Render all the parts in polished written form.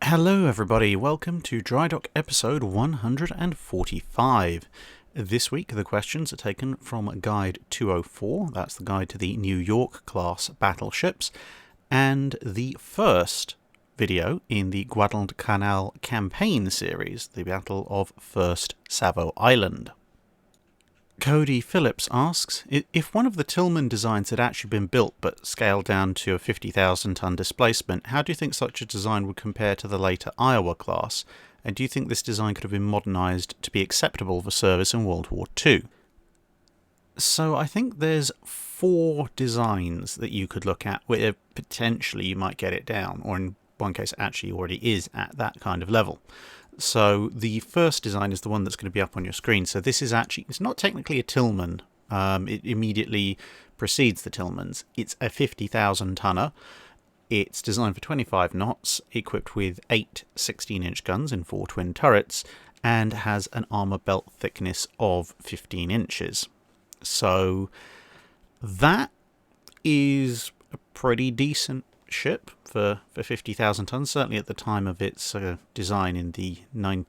Hello everybody, welcome to Drydock episode 145. This week the questions are taken from Guide 204, that's the guide to the New York class battleships, and the first video in the Guadalcanal campaign series, the Battle of First Savo Island. Cody Phillips asks, if one of the Tillman designs had actually been built but scaled down to a 50,000 ton displacement, how do you think such a design would compare to the later Iowa class? And do you think this design could have been modernised to be acceptable for service in World War II? So I think there's 4 designs that you could look at where potentially you might get it down, or in one case actually already is at that kind of level. So the first design is the one that's going to be up on your screen. So this is actually, it's not technically a Tillman. It immediately precedes the Tillmans. It's a 50,000 tonner. It's designed for 25 knots, equipped with 8 16-inch guns in 4 twin turrets, and has an armour belt thickness of 15 inches. So that is a pretty decent ship for 50,000 tons, certainly at the time of its design in the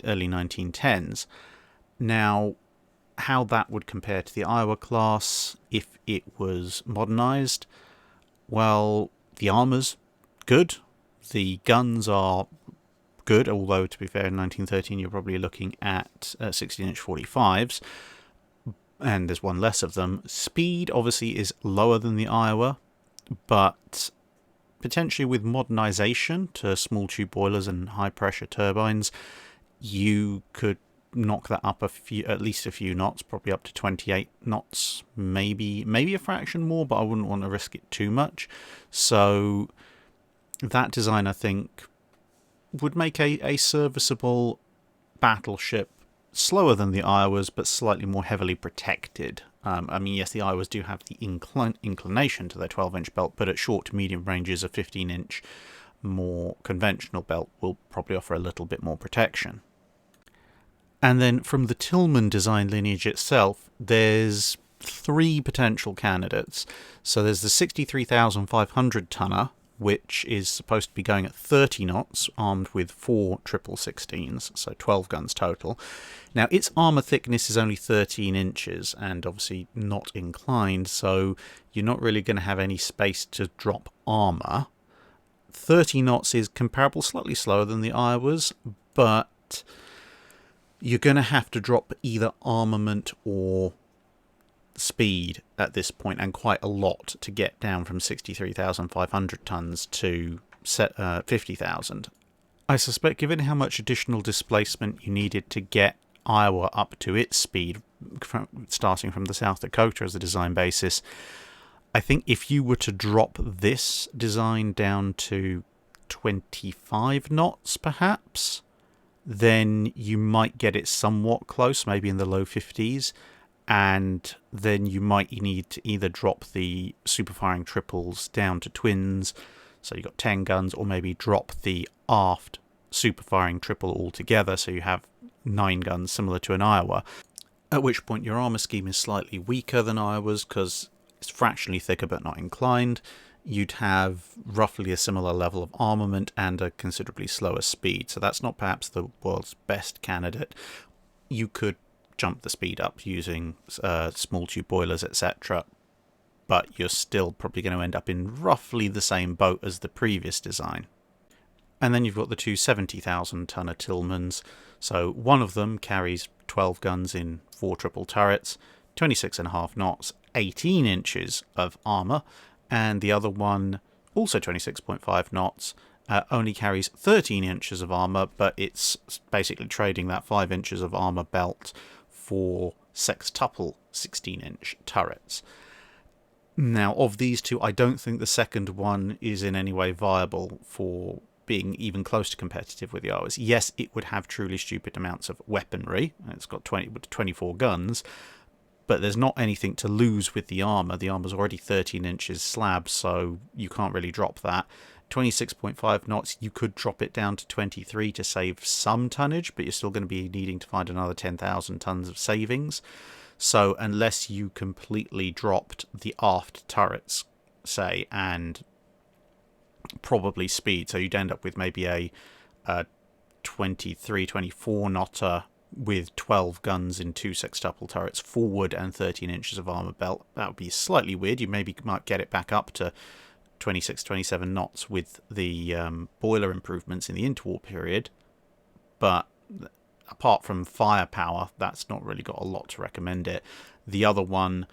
early 1910s. Now, how that would compare to the Iowa class if it was modernised? Well, the armour's good, the guns are good, although to be fair, in 1913 you're probably looking at 16-inch 45s, and there's one less of them. Speed obviously is lower than the Iowa, but potentially with modernisation to small tube boilers and high pressure turbines, you could knock that up at least a few knots, probably up to 28 knots, maybe a fraction more, but I wouldn't want to risk it too much. So that design, I think, would make a serviceable battleship, slower than the Iowas, but slightly more heavily protected. I mean, yes, the Iowas do have the inclination to their 12-inch belt, but at short to medium ranges, a 15-inch more conventional belt will probably offer a little bit more protection. And then from the Tillman design lineage itself, there's 3 potential candidates. So there's the 63,500 tonner, which is supposed to be going at 30 knots, armed with 4 triple 16s, so 12 guns total. Now, its armour thickness is only 13 inches, and obviously not inclined, so you're not really going to have any space to drop armour. 30 knots is comparable, slightly slower than the Iowas, but you're going to have to drop either armament or speed at this point, and quite a lot, to get down from 63,500 tons to 50,000. I suspect, given how much additional displacement you needed to get Iowa up to its speed, starting from the South Dakota as a design basis, I think if you were to drop this design down to 25 knots perhaps, then you might get it somewhat close, maybe in the low 50s, and then you might need to either drop the superfiring triples down to twins, so you've got 10 guns, or maybe drop the aft superfiring triple altogether, so you have 9 guns, similar to an Iowa, at which point your armour scheme is slightly weaker than Iowa's because it's fractionally thicker but not inclined. You'd have roughly a similar level of armament and a considerably slower speed, so that's not perhaps the world's best candidate. You could jump the speed up using small tube boilers, etc., but you're still probably going to end up in roughly the same boat as the previous design. And then you've got the 2 70,000 tonner Tillmans. So one of them carries 12 guns in 4 triple turrets, 26.5 knots, 18 inches of armour, and the other one, also 26.5 knots, only carries 13 inches of armour, but it's basically trading that 5 inches of armour belt for sextuple 16-inch turrets. Now, of these 2, I don't think the second one is in any way viable for being even close to competitive with the Iowas. Yes, it would have truly stupid amounts of weaponry. It's got 24 guns, but there's not anything to lose with the armour. The armour's already 13 inches slab, so you can't really drop that. 26.5 knots, you could drop it down to 23 to save some tonnage, but you're still going to be needing to find another 10,000 tons of savings. So unless you completely dropped the aft turrets, say, and probably speed, so you'd end up with maybe a a 23, 24 knotter with 12 guns in 2 sextuple turrets forward and 13 inches of armor belt. That would be slightly weird. You maybe might get it back up to 26, 27 knots with the boiler improvements in the interwar period. But apart from firepower, that's not really got a lot to recommend it. The other one,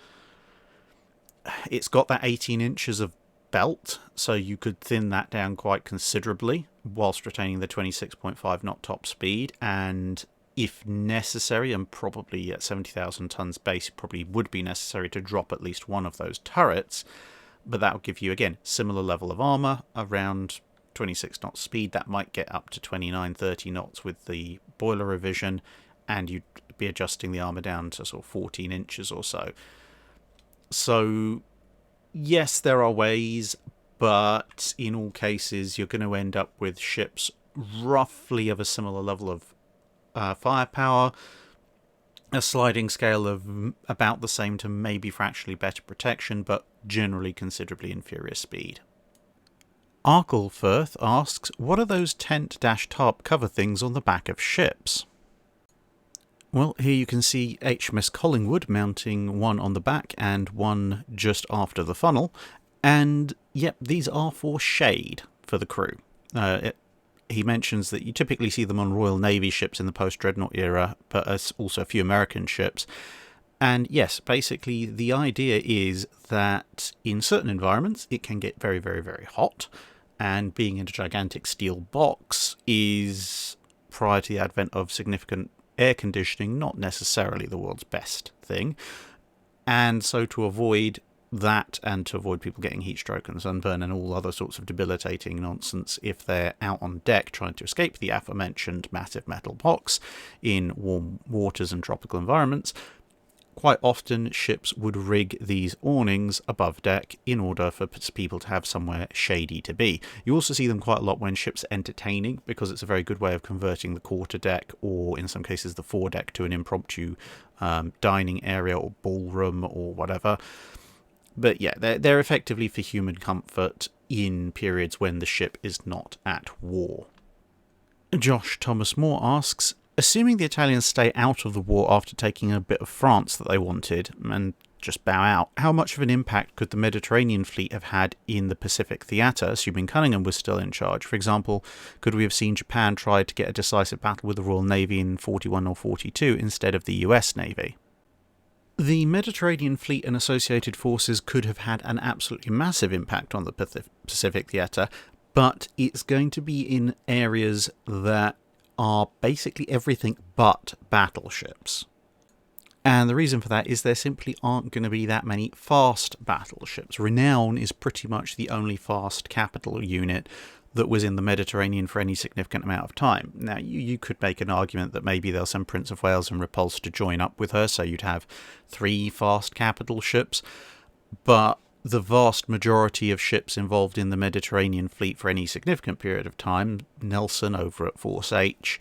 it's got that 18 inches of belt, so you could thin that down quite considerably whilst retaining the 26.5 knot top speed, and if necessary, and probably at 70,000 tons base, it probably would be necessary to drop at least one of those turrets, but that would give you, again, similar level of armor, around 26 knots speed. That might get up to 29, 30 knots with the boiler revision, and you'd be adjusting the armor down to sort of 14 inches or so. So, yes, there are ways, but in all cases, you're going to end up with ships roughly of a similar level of firepower, a sliding scale of about the same to maybe fractionally better protection, but generally considerably inferior speed. Arklefirth asks, what are those tent-tarp cover things on the back of ships? Well, here you can see HMS Collingwood mounting one on the back and one just after the funnel, and yep, these are for shade for the crew. He mentions that you typically see them on Royal Navy ships in the post-Dreadnought era, but also a few American ships. And yes, basically the idea is that in certain environments it can get very, very, very hot, and being in a gigantic steel box is, prior to the advent of significant air conditioning, not necessarily the world's best thing. And so to avoid that, and to avoid people getting heat stroke and sunburn and all other sorts of debilitating nonsense if they're out on deck trying to escape the aforementioned massive metal box in warm waters and tropical environments, quite often ships would rig these awnings above deck in order for people to have somewhere shady to be. You also see them quite a lot when ships are entertaining, because it's a very good way of converting the quarterdeck, or in some cases the foredeck, to an impromptu dining area or ballroom or whatever. But yeah, they're effectively for human comfort in periods when the ship is not at war. Josh Thomas Moore asks, assuming the Italians stay out of the war after taking a bit of France that they wanted and just bow out, how much of an impact could the Mediterranean fleet have had in the Pacific theatre, assuming Cunningham was still in charge? For example, could we have seen Japan try to get a decisive battle with the Royal Navy in 41 or 42 instead of the US Navy? The Mediterranean fleet and associated forces could have had an absolutely massive impact on the Pacific theatre, but it's going to be in areas that are basically everything but battleships. And the reason for that is there simply aren't going to be that many fast battleships. Renown is pretty much the only fast capital unit that was in the Mediterranean for any significant amount of time. Now, you could make an argument that maybe they'll send Prince of Wales and Repulse to join up with her, so you'd have 3 fast capital ships, but the vast majority of ships involved in the Mediterranean fleet for any significant period of time, Nelson over at Force H,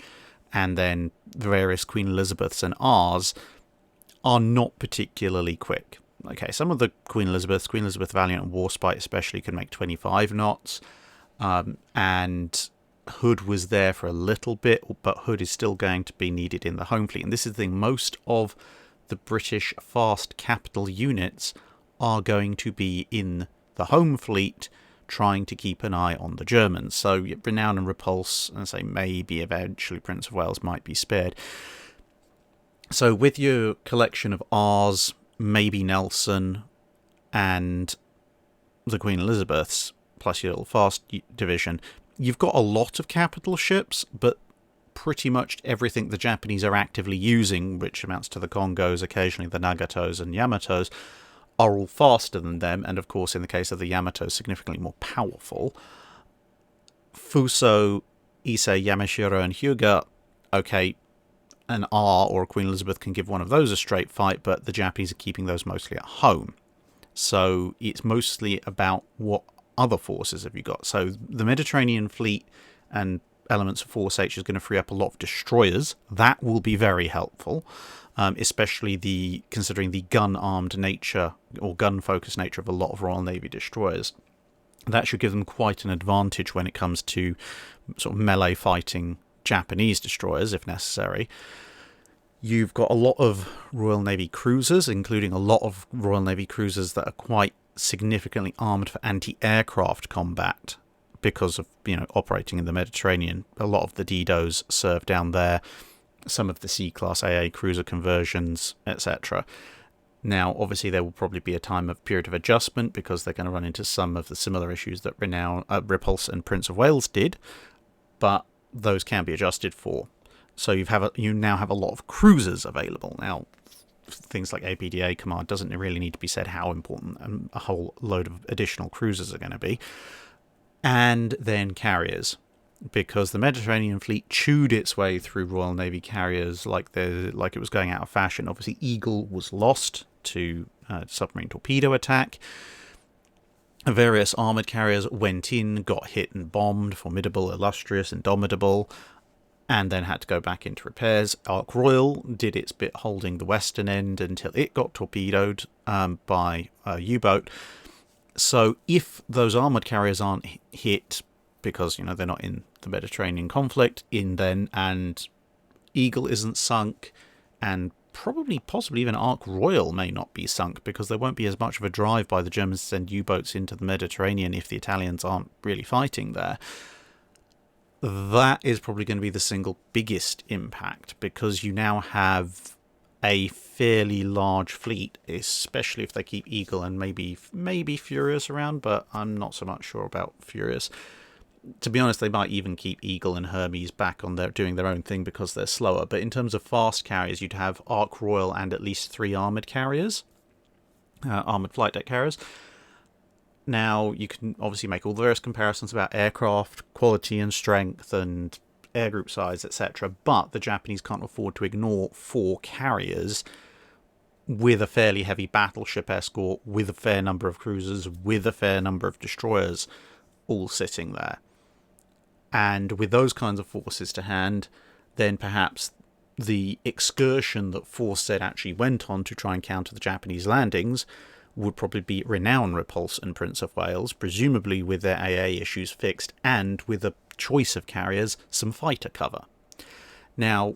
and then the various Queen Elizabeths and R's, are not particularly quick. Okay, some of the Queen Elizabeth Valiant and Warspite especially, can make 25 knots, and Hood was there for a little bit, but Hood is still going to be needed in the home fleet. And this is the thing, most of the British fast capital units are going to be in the home fleet, trying to keep an eye on the Germans. So Renown and Repulse, and say maybe eventually Prince of Wales might be spared. So with your collection of R's, maybe Nelson, and the Queen Elizabeths, plus your little fast division, you've got a lot of capital ships, but pretty much everything the Japanese are actively using, which amounts to the Kongos, occasionally the Nagatos and Yamatos, are all faster than them, and of course in the case of the Yamato, significantly more powerful. Fuso, Issei, Yamashiro and Hyuga, okay, an R or a Queen Elizabeth can give one of those a straight fight, but the Japanese are keeping those mostly at home. So it's mostly about what other forces have you got. So the Mediterranean fleet and elements of Force H is going to free up a lot of destroyers. That will be very helpful, especially considering the gun-armed nature or gun-focused nature of a lot of Royal Navy destroyers. That should give them quite an advantage when it comes to sort of melee fighting Japanese destroyers, if necessary. You've got a lot of Royal Navy cruisers, including a lot of Royal Navy cruisers that are quite significantly armoured for anti-aircraft combat because of, operating in the Mediterranean. A lot of the Didos serve down there, some of the C-class AA cruiser conversions, etc. Now, obviously, there will probably be a period of adjustment because they're going to run into some of the similar issues that Repulse and Prince of Wales did, but those can be adjusted for. So you now have a lot of cruisers available. Now, things like APDA command doesn't really need to be said how important a whole load of additional cruisers are going to be. And then carriers, because the Mediterranean fleet chewed its way through Royal Navy carriers like it was going out of fashion. Obviously, Eagle was lost to submarine torpedo attack. Various armoured carriers went in, got hit and bombed, Formidable, Illustrious, Indomitable, and then had to go back into repairs. Ark Royal did its bit holding the western end until it got torpedoed by a U-boat. So if those armoured carriers aren't hit because, they're not in the Mediterranean conflict and Eagle isn't sunk, and possibly even Ark Royal may not be sunk because there won't be as much of a drive by the Germans to send U-boats into the Mediterranean if the Italians aren't really fighting there. That is probably going to be the single biggest impact, because you now have a fairly large fleet, especially if they keep Eagle and maybe Furious around, but I'm not so much sure about Furious. To be honest, they might even keep Eagle and Hermes back on doing their own thing because they're slower. But in terms of fast carriers, you'd have Ark Royal and at least 3 armoured carriers, armoured flight deck carriers. Now, you can obviously make all the various comparisons about aircraft quality and strength and air group size, etc. But the Japanese can't afford to ignore 4 carriers with a fairly heavy battleship escort, with a fair number of cruisers, with a fair number of destroyers, all sitting there. And with those kinds of forces to hand, then perhaps the excursion that Force Z actually went on to try and counter the Japanese landings would probably be Renown, Repulse and Prince of Wales, presumably with their AA issues fixed, and with a choice of carriers, some fighter cover. Now,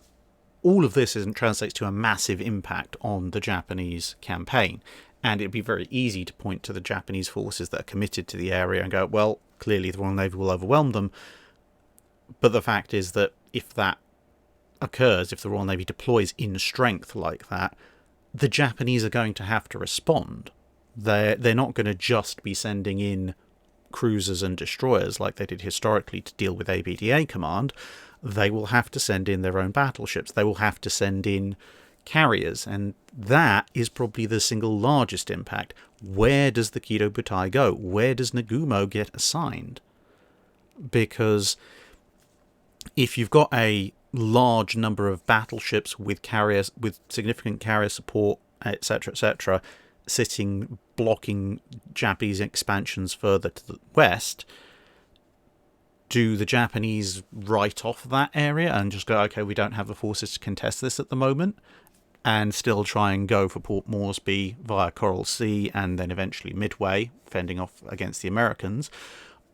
all of this translates to a massive impact on the Japanese campaign, and it'd be very easy to point to the Japanese forces that are committed to the area and go, well, clearly the Royal Navy will overwhelm them. But the fact is that if that occurs, if the Royal Navy deploys in strength like that, the Japanese are going to have to respond. They're not going to just be sending in cruisers and destroyers like they did historically to deal with ABDA command. They will have to send in their own battleships. They will have to send in carriers, and that is probably the single largest impact. Where does the Kido Butai go? Where does Nagumo get assigned? Because if you've got a large number of battleships with carriers, with significant carrier support, etc., sitting blocking Japanese expansions further to the west, do the Japanese write off that area and just go, okay, we don't have the forces to contest this at the moment, and still try and go for Port Moresby via Coral Sea and then eventually Midway, fending off against the Americans?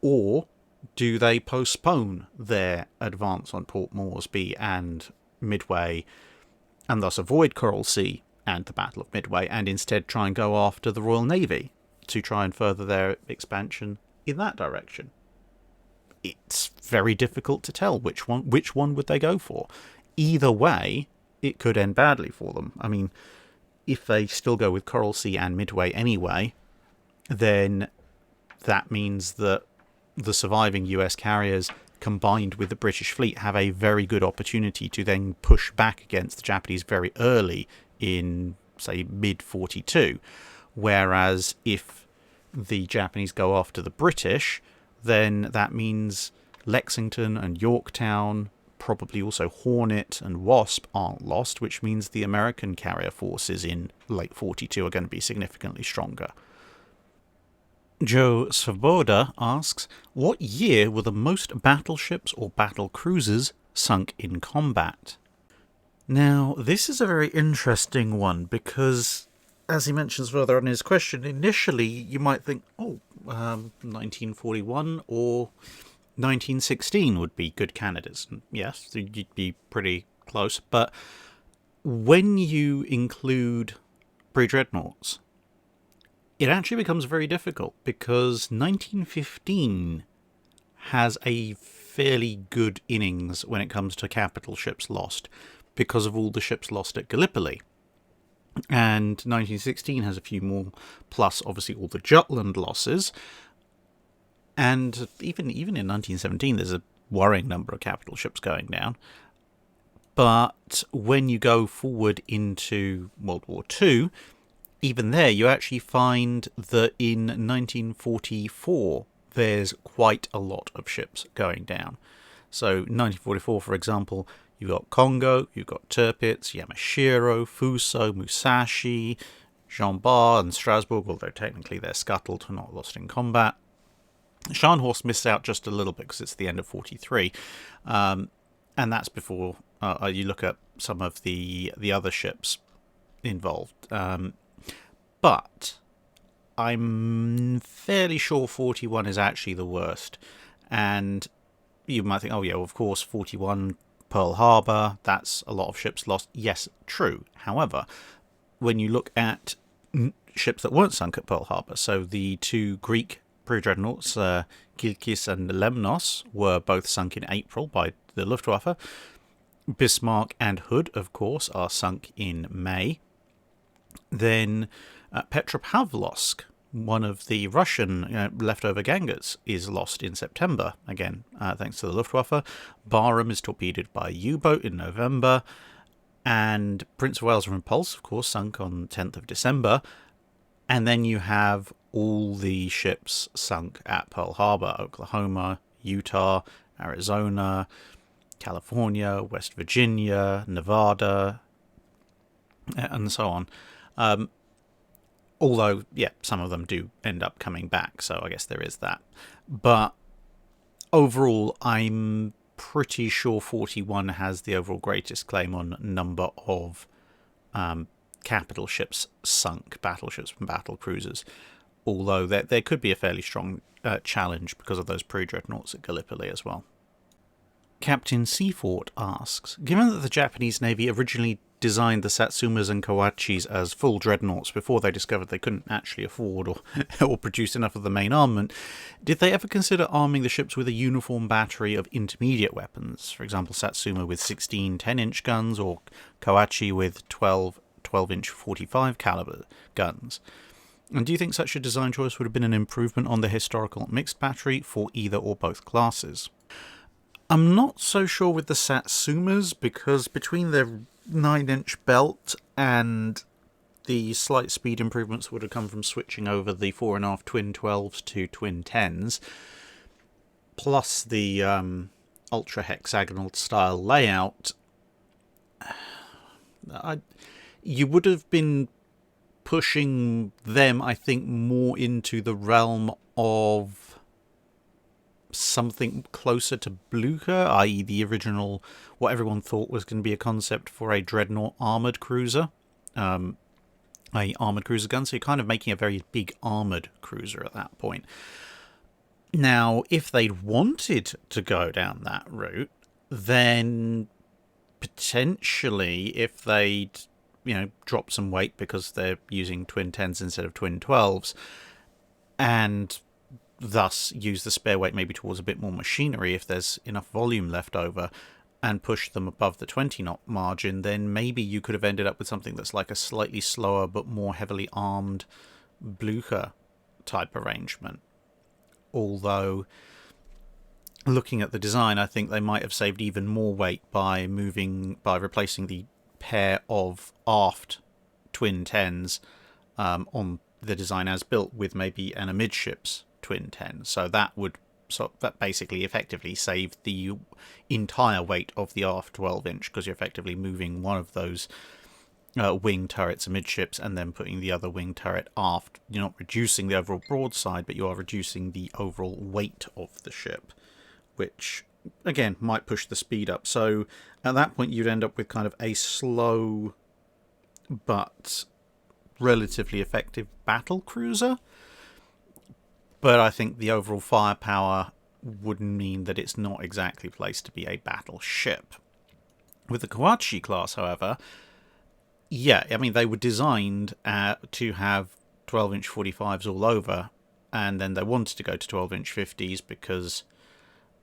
Or do they postpone their advance on Port Moresby and Midway and thus avoid Coral Sea and the Battle of Midway, and instead try and go after the Royal Navy to try and further their expansion in that direction? It's very difficult to tell which one would they go for. Either way, it could end badly for them. I mean, if they still go with Coral Sea and Midway anyway, then that means that the surviving US carriers combined with the British fleet have a very good opportunity to then push back against the Japanese very early in, say, mid-42. Whereas if the Japanese go after the British, then that means Lexington and Yorktown, probably also Hornet and Wasp aren't lost, which means the American carrier forces in late 42 are going to be significantly stronger. Joe Svoboda asks, what year were the most battleships or battlecruisers sunk in combat? Now, this is a very interesting one because as he mentions further on in his question, initially you might think, 1941 or 1916 would be good candidates. Yes, you'd be pretty close. But when you include pre-dreadnoughts, it actually becomes very difficult, because 1915 has a fairly good innings when it comes to capital ships lost, because of all the ships lost at Gallipoli. And 1916 has a few more, plus obviously all the Jutland losses. And even in 1917, there's a worrying number of capital ships going down. But when you go forward into World War II, even there you actually find that in 1944 there's quite a lot of ships going down. So 1944, for example, you've got Congo, you've got Tirpitz, Yamashiro, Fuso, Musashi, Jean Bart and Strasbourg, although technically they're scuttled, not lost in combat. Scharnhorst missed out just a little bit because it's the end of 43, and that's before you look at some of the other ships involved. But I'm fairly sure 41 is actually the worst. And you might think, oh yeah, of course, 41, Pearl Harbor, that's a lot of ships lost. Yes, true. However, when you look at ships that weren't sunk at Pearl Harbor, so the two Greek pre-dreadnoughts, Kilkis and Lemnos, were both sunk in April by the Luftwaffe. Bismarck and Hood, of course, are sunk in May. Then Petropavlovsk, one of the Russian leftover gangers, is lost in September, again, thanks to the Luftwaffe. Barham is torpedoed by a U-boat in November. And Prince of Wales Repulse, of course, sunk on 10th of December. And then you have all the ships sunk at Pearl Harbor: Oklahoma, Utah, Arizona, California, West Virginia, Nevada, and so on. Although, yeah, some of them do end up coming back, so I guess there is that. But overall, I'm pretty sure 41 has the overall greatest claim on number of capital ships sunk, battleships and battlecruisers. Although there could be a fairly strong challenge because of those pre-dreadnoughts at Gallipoli as well. Captain Seafort asks, given that the Japanese Navy originally designed the Satsumas and Kawachis as full dreadnoughts before they discovered they couldn't actually afford or produce enough of the main armament, did they ever consider arming the ships with a uniform battery of intermediate weapons? For example, Satsuma with 16 10-inch guns, or Kawachi with 12-inch 45 calibre guns. And do you think such a design choice would have been an improvement on the historical mixed battery for either or both classes? I'm not so sure with the Satsumas, because between their 9-inch belt and the slight speed improvements would have come from switching over the 4.5 twin 12s to twin 10s, plus the ultra hexagonal style layout, you would have been pushing them, I think, more into the realm of something closer to Blucher, i.e. the original, what everyone thought was going to be a concept for a dreadnought armoured cruiser, a armoured cruiser gun, so you're kind of making a very big armoured cruiser at that point. Now, if they'd wanted to go down that route, then potentially, if they'd drop some weight because they're using twin 10s instead of twin 12s, and thus use the spare weight maybe towards a bit more machinery if there's enough volume left over, and push them above the 20-knot margin, then maybe you could have ended up with something that's like a slightly slower but more heavily armed Blucher type arrangement. Although, looking at the design, I think they might have saved even more weight by replacing the pair of aft twin 10s on the design as built with maybe an amidships twin 10. So that basically effectively saved the entire weight of the aft 12-inch, because you're effectively moving one of those wing turrets amidships and then putting the other wing turret aft. You're not reducing the overall broadside, but you are reducing the overall weight of the ship, which again might push the speed up. So at that point you'd end up with kind of a slow but relatively effective battle cruiser, but I think the overall firepower would mean that it's not exactly placed to be a battleship. With the Kawachi class, however, yeah, I mean, they were designed to have 12-inch 45s all over, and then they wanted to go to 12-inch 50s because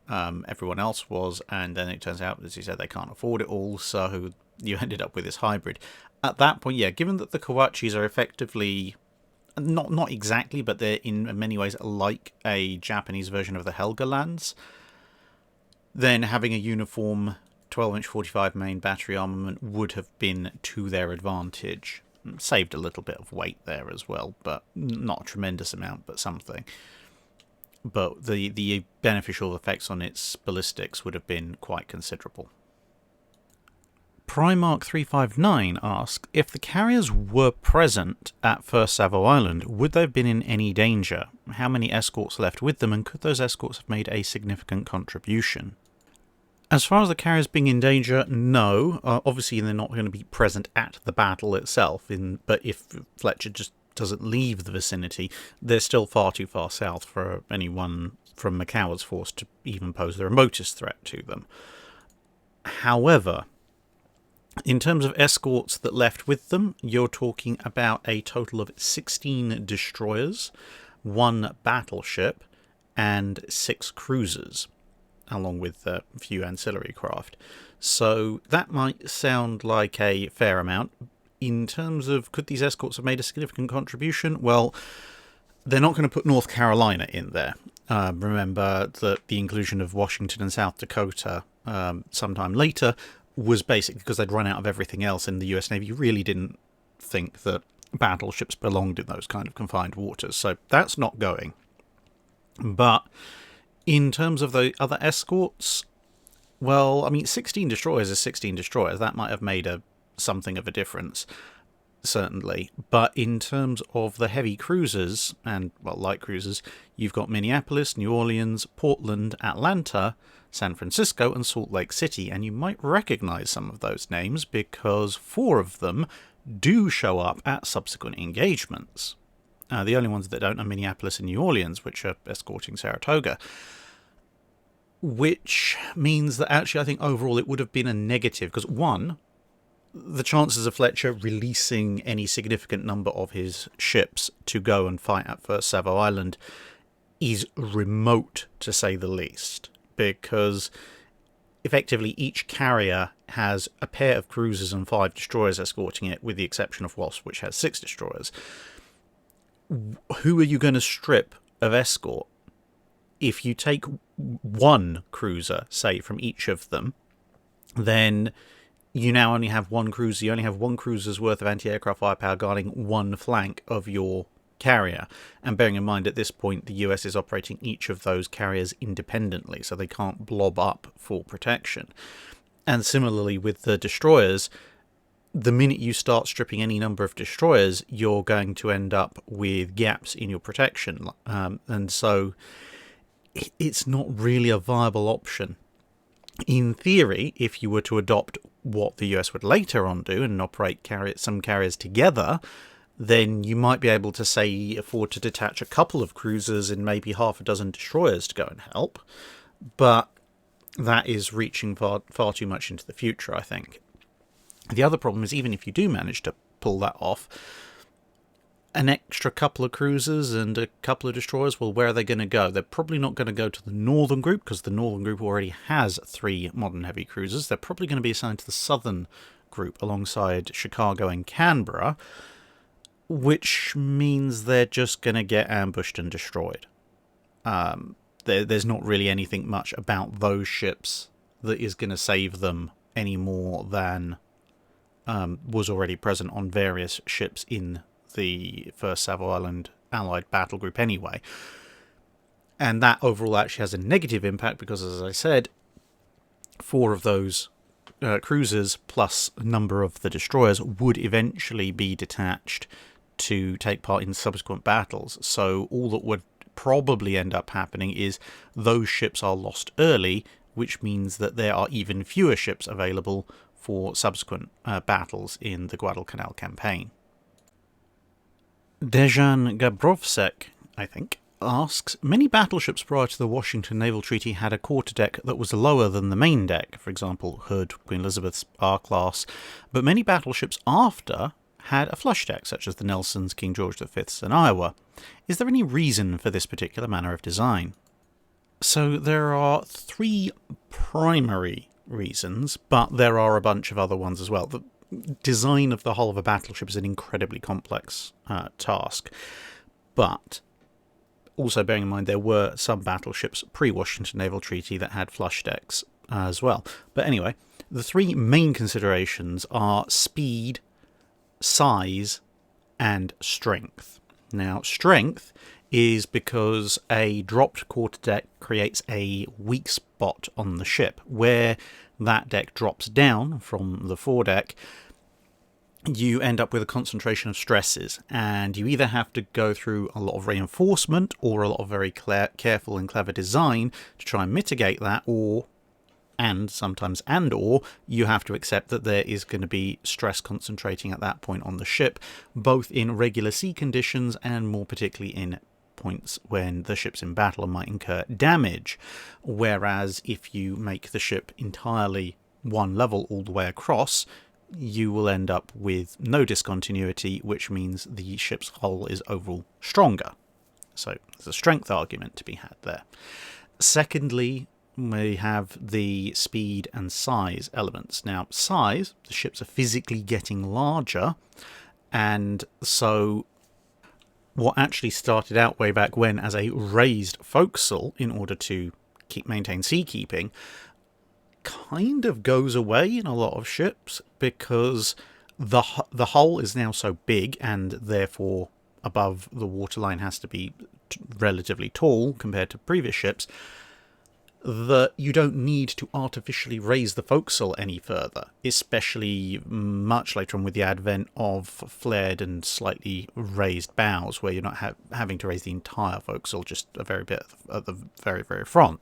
everyone else was, and then it turns out, as you said, they can't afford it all, so you ended up with this hybrid. At that point, yeah, given that the Kawachis are effectively, not exactly, but they're in many ways like a Japanese version of the Helgolands, then having a uniform 12-inch 45 main battery armament would have been to their advantage. Saved a little bit of weight there as well, but not a tremendous amount, but something. But the beneficial effects on its ballistics would have been quite considerable. Primark 359 asks, if the carriers were present at First Savo Island, would they have been in any danger? How many escorts left with them, and could those escorts have made a significant contribution? As far as the carriers being in danger, no. Obviously, they're not going to be present at the battle itself, but if Fletcher just doesn't leave the vicinity, they're still far too far south for anyone from Mikawa's force to even pose the remotest threat to them. However, in terms of escorts that left with them, you're talking about a total of 16 destroyers, 1 battleship, and 6 cruisers, along with a few ancillary craft. So that might sound like a fair amount. In terms of could these escorts have made a significant contribution, well, they're not going to put North Carolina in there. Remember that the inclusion of Washington and South Dakota sometime later was basically because they'd run out of everything else, and the US Navy really didn't think that battleships belonged in those kind of confined waters. So that's not going. But in terms of the other escorts, well, I mean, 16 destroyers is 16 destroyers. That might have made something of a difference, certainly. But in terms of the heavy cruisers, and, well, light cruisers, you've got Minneapolis, New Orleans, Portland, Atlanta, San Francisco, and Salt Lake City. And you might recognize some of those names because 4 of them do show up at subsequent engagements. The only ones that don't are Minneapolis and New Orleans, which are escorting Saratoga. Which means that actually I think overall it would have been a negative, because 1, the chances of Fletcher releasing any significant number of his ships to go and fight at First Savo Island is remote, to say the least, because effectively each carrier has a pair of cruisers and 5 destroyers escorting it, with the exception of Wasp, which has 6 destroyers. Who are you going to strip of escort? If you take 1 cruiser, say, from each of them, then you now only have 1 cruiser. You only have 1 cruiser's worth of anti-aircraft firepower guarding 1 flank of your carrier. And bearing in mind, at this point, the US is operating each of those carriers independently, so they can't blob up for protection. And similarly with the destroyers, the minute you start stripping any number of destroyers, you're going to end up with gaps in your protection. And so it's not really a viable option. In theory, if you were to adopt what the US would later on do and operate some carriers together, then you might be able to, say, afford to detach a couple of cruisers and maybe half a dozen destroyers to go and help. But that is reaching far too much into the future, I think. The other problem is, even if you do manage to pull that off, an extra couple of cruisers and a couple of destroyers, well, where are they going to go? They're probably not going to go to the Northern Group, because the Northern Group already has 3 modern heavy cruisers. They're probably going to be assigned to the Southern Group alongside Chicago and Canberra, which means they're just going to get ambushed and destroyed. There's not really anything much about those ships that is going to save them any more than was already present on various ships in the First Savo Island Allied battle group anyway. And that overall actually has a negative impact because, as I said, 4 of those cruisers plus a number of the destroyers would eventually be detached to take part in subsequent battles. So all that would probably end up happening is those ships are lost early, which means that there are even fewer ships available for subsequent battles in the Guadalcanal campaign. Dejan Gabrovsek, I think, asks, many battleships prior to the Washington Naval Treaty had a quarterdeck that was lower than the main deck, for example, Hood, Queen Elizabeth's R-class, but many battleships after had a flush deck, such as the Nelsons, King George V's and Iowa. Is there any reason for this particular manner of design? So there are three primary reasons, but there are a bunch of other ones as well. The design of the hull of a battleship is an incredibly complex task, but also bearing in mind there were some battleships pre-Washington Naval Treaty that had flush decks as well. But anyway, the three main considerations are speed, size, and strength. Now, strength is because a dropped quarterdeck creates a weak spot on the ship. Where that deck drops down from the foredeck, you end up with a concentration of stresses, and you either have to go through a lot of reinforcement or a lot of very careful and clever design to try and mitigate that, or you have to accept that there is going to be stress concentrating at that point on the ship, both in regular sea conditions and more particularly in points when the ship's in battle and might incur damage. Whereas if you make the ship entirely one level all the way across, you will end up with no discontinuity, which means the ship's hull is overall stronger. So there's a strength argument to be had there. Secondly, we have the speed and size elements. Now, size, the ships are physically getting larger, and so what actually started out way back when as a raised forecastle in order to maintain seakeeping kind of goes away in a lot of ships, because the hull is now so big and therefore above the waterline has to be relatively tall compared to previous ships, that you don't need to artificially raise the forecastle any further, especially much later on with the advent of flared and slightly raised bows, where you're not having to raise the entire forecastle, just a very bit at the very, very front.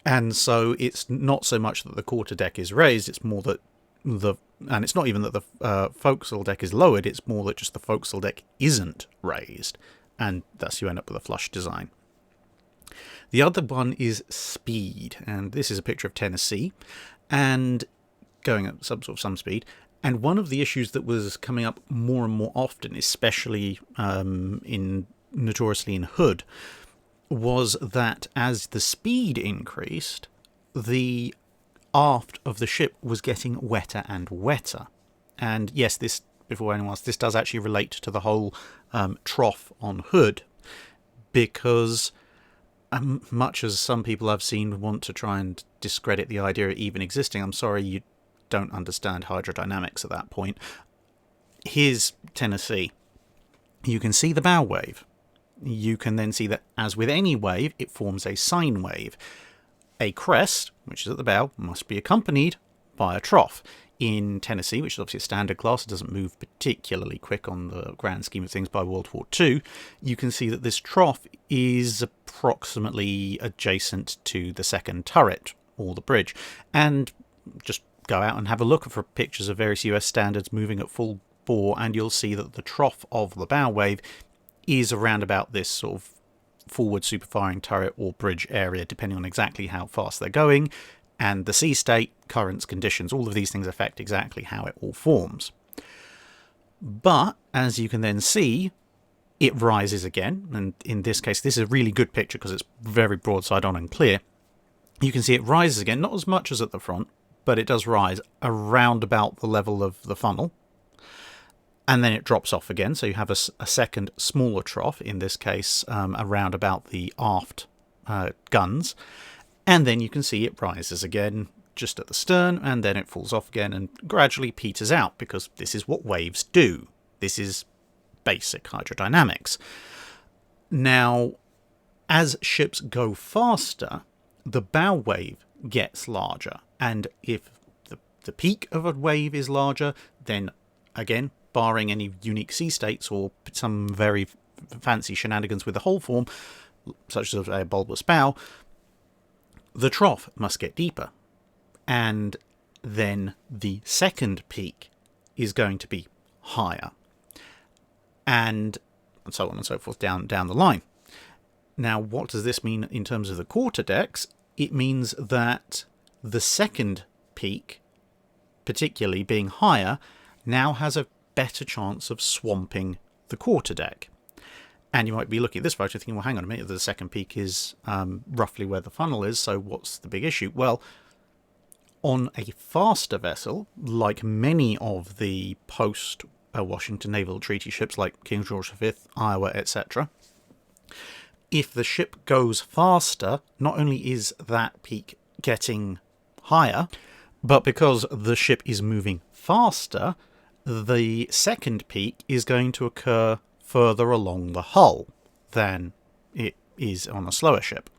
And so it's not so much that the quarterdeck is raised, it's more that and it's not even that the forecastle deck is lowered, it's more that just the forecastle deck isn't raised, and thus you end up with a flush design. The other one is speed, and this is a picture of Tennessee, and going at some speed. And one of the issues that was coming up more and more often, especially notoriously in Hood, was that as the speed increased, the aft of the ship was getting wetter and wetter. And yes, this, before anyone else, this does actually relate to the whole trough on Hood, because much as some people I've seen want to try and discredit the idea of even existing, I'm sorry, you don't understand hydrodynamics at that point. Here's Tennessee. You can see the bow wave. You can then see that, as with any wave, it forms a sine wave. A crest, which is at the bow, must be accompanied by a trough. In Tennessee, which is obviously a standard class, it doesn't move particularly quick on the grand scheme of things by World War II, you can see that this trough is approximately adjacent to the second turret, or the bridge. And just go out and have a look for pictures of various US standards moving at full bore, and you'll see that the trough of the bow wave is around about this sort of forward superfiring turret or bridge area, depending on exactly how fast they're going, and the sea state, currents, conditions. All of these things affect exactly how it all forms. But, as you can then see, it rises again, and in this case, this is a really good picture because it's very broadside on and clear. You can see it rises again, not as much as at the front, but it does rise around about the level of the funnel. And then it drops off again, so you have a second smaller trough, in this case around about the aft guns. And then you can see it rises again just at the stern, and then it falls off again and gradually peters out, because this is what waves do. This is basic hydrodynamics. Now, as ships go faster, the bow wave gets larger, and if the peak of a wave is larger, then again, barring any unique sea states or some very fancy shenanigans with the hull form, such as a bulbous bow, the trough must get deeper, and then the second peak is going to be higher. And and so on and so forth down the line. Now, what does this mean in terms of the quarterdecks? It means that the second peak, particularly being higher, now has a better chance of swamping the quarterdeck. And you might be looking at this photo thinking, well, hang on a minute, the second peak is roughly where the funnel is, so what's the big issue? Well, on a faster vessel, like many of the post-Washington Naval Treaty ships like King George V, Iowa, etc., if the ship goes faster, not only is that peak getting higher, but because the ship is moving faster, the second peak is going to occur further along the hull than it is on a slower ship.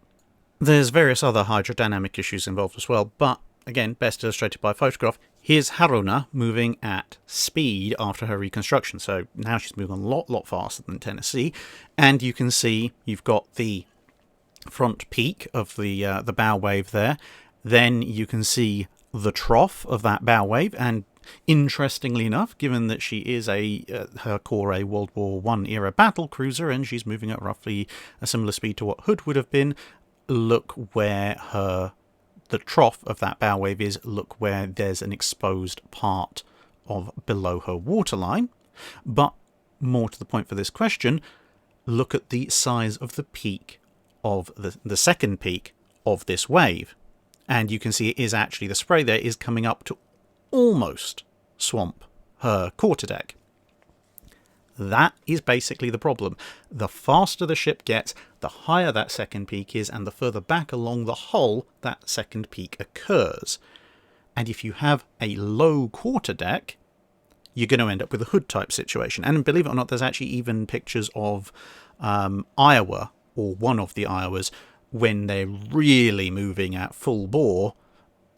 There's various other hydrodynamic issues involved as well, but again, best illustrated by photograph. Here's Haruna moving at speed after her reconstruction. So now she's moving a lot faster than Tennessee. And you can see you've got the front peak of the bow wave there. Then you can see the trough of that bow wave. And interestingly enough, given that she is her core a World War I era battlecruiser and she's moving at roughly a similar speed to what Hood would have been, look where the trough of that bow wave is. Look where there's an exposed part of below her waterline. But more to the point for this question, look at the size of the peak of the second peak of this wave. And you can see it is actually, the spray there is coming up to almost swamp her quarterdeck. That is basically the problem. The faster the ship gets, the higher that second peak is, and the further back along the hull that second peak occurs. And if you have a low quarterdeck, you're going to end up with a Hood type situation. And believe it or not, there's actually even pictures of Iowa, or one of the Iowas, when they're really moving at full bore,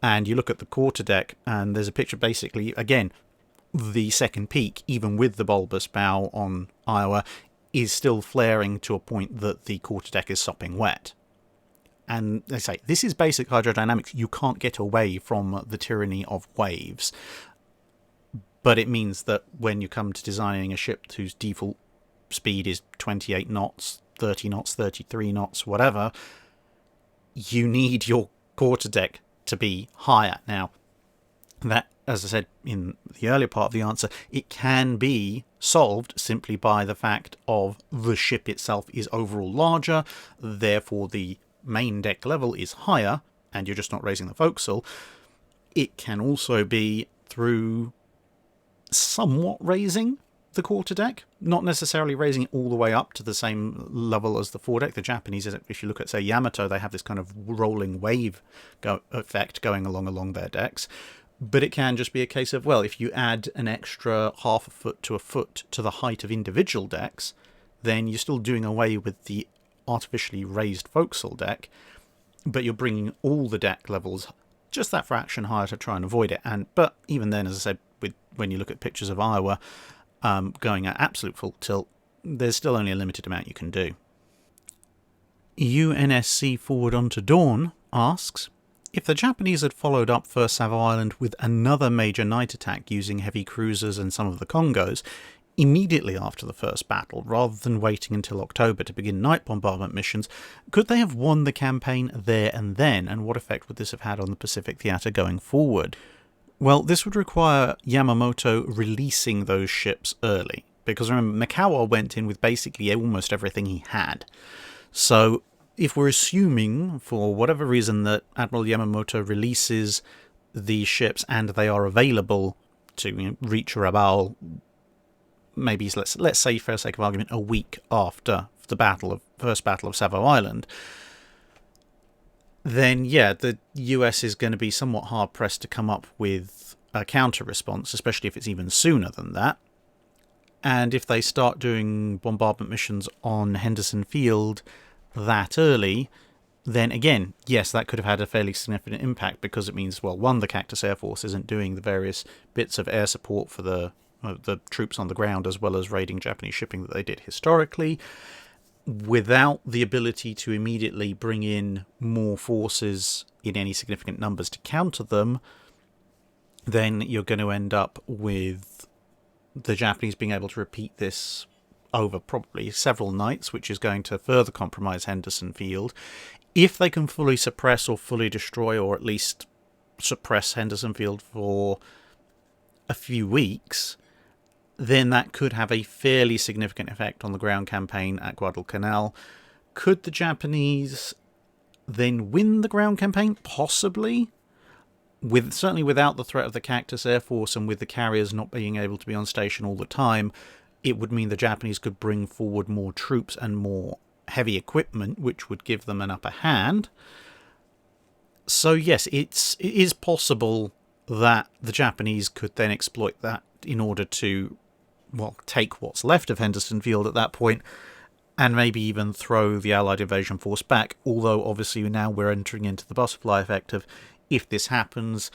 and you look at the quarterdeck, and there's a picture basically, again, the second peak, even with the bulbous bow on Iowa, is still flaring to a point that the quarterdeck is sopping wet. And they say, this is basic hydrodynamics. You can't get away from the tyranny of waves. But it means that when you come to designing a ship whose default speed is 28 knots, 30 knots, 33 knots, whatever, you need your quarterdeck to be higher. Now, that, as I said in the earlier part of the answer, it can be solved simply by the fact of the ship itself is overall larger, therefore the main deck level is higher, and you're just not raising the forecastle. It can also be through somewhat raising the quarterdeck, not necessarily raising it all the way up to the same level as the foredeck. The Japanese, if you look at, say, Yamato, they have this kind of rolling wave effect going along their decks. But it can just be a case of, well, if you add an extra half a foot to the height of individual decks, then you're still doing away with the artificially raised forecastle deck, but you're bringing all the deck levels just that fraction higher to try and avoid it. But even then, as I said, when you look at pictures of Iowa going at absolute full tilt, there's still only a limited amount you can do. UNSC Forward Onto Dawn asks, if the Japanese had followed up first Savo Island with another major night attack using heavy cruisers and some of the Congos immediately after the first battle, rather than waiting until October to begin night bombardment missions, could they have won the campaign there and then, and what effect would this have had on the Pacific theatre going forward? Well, this would require Yamamoto releasing those ships early, because remember, Mikawa went in with basically almost everything he had. So if we're assuming, for whatever reason, that Admiral Yamamoto releases these ships and they are available to reach Rabaul, maybe let's say, for the sake of argument, a week after the first battle of Savo Island, then yeah, the US is going to be somewhat hard pressed to come up with a counter response, especially if it's even sooner than that. And if they start doing bombardment missions on Henderson Field that early, then again, yes, that could have had a fairly significant impact, because it means, well, one, the Cactus Air Force isn't doing the various bits of air support for the troops on the ground as well as raiding Japanese shipping that they did historically, without the ability to immediately bring in more forces in any significant numbers to counter them. Then you're going to end up with the Japanese being able to repeat this over probably several nights, which is going to further compromise Henderson Field. If they can fully suppress or fully destroy, or at least suppress Henderson Field for a few weeks, then that could have a fairly significant effect on the ground campaign at Guadalcanal. Could the Japanese then win the ground campaign? Possibly. Certainly without the threat of the Cactus Air Force and with the carriers not being able to be on station all the time, it would mean the Japanese could bring forward more troops and more heavy equipment, which would give them an upper hand. So yes, it is possible that the Japanese could then exploit that in order to, well, take what's left of Henderson Field at that point, and maybe even throw the Allied invasion force back, although obviously now we're entering into the butterfly effect of, if this happens,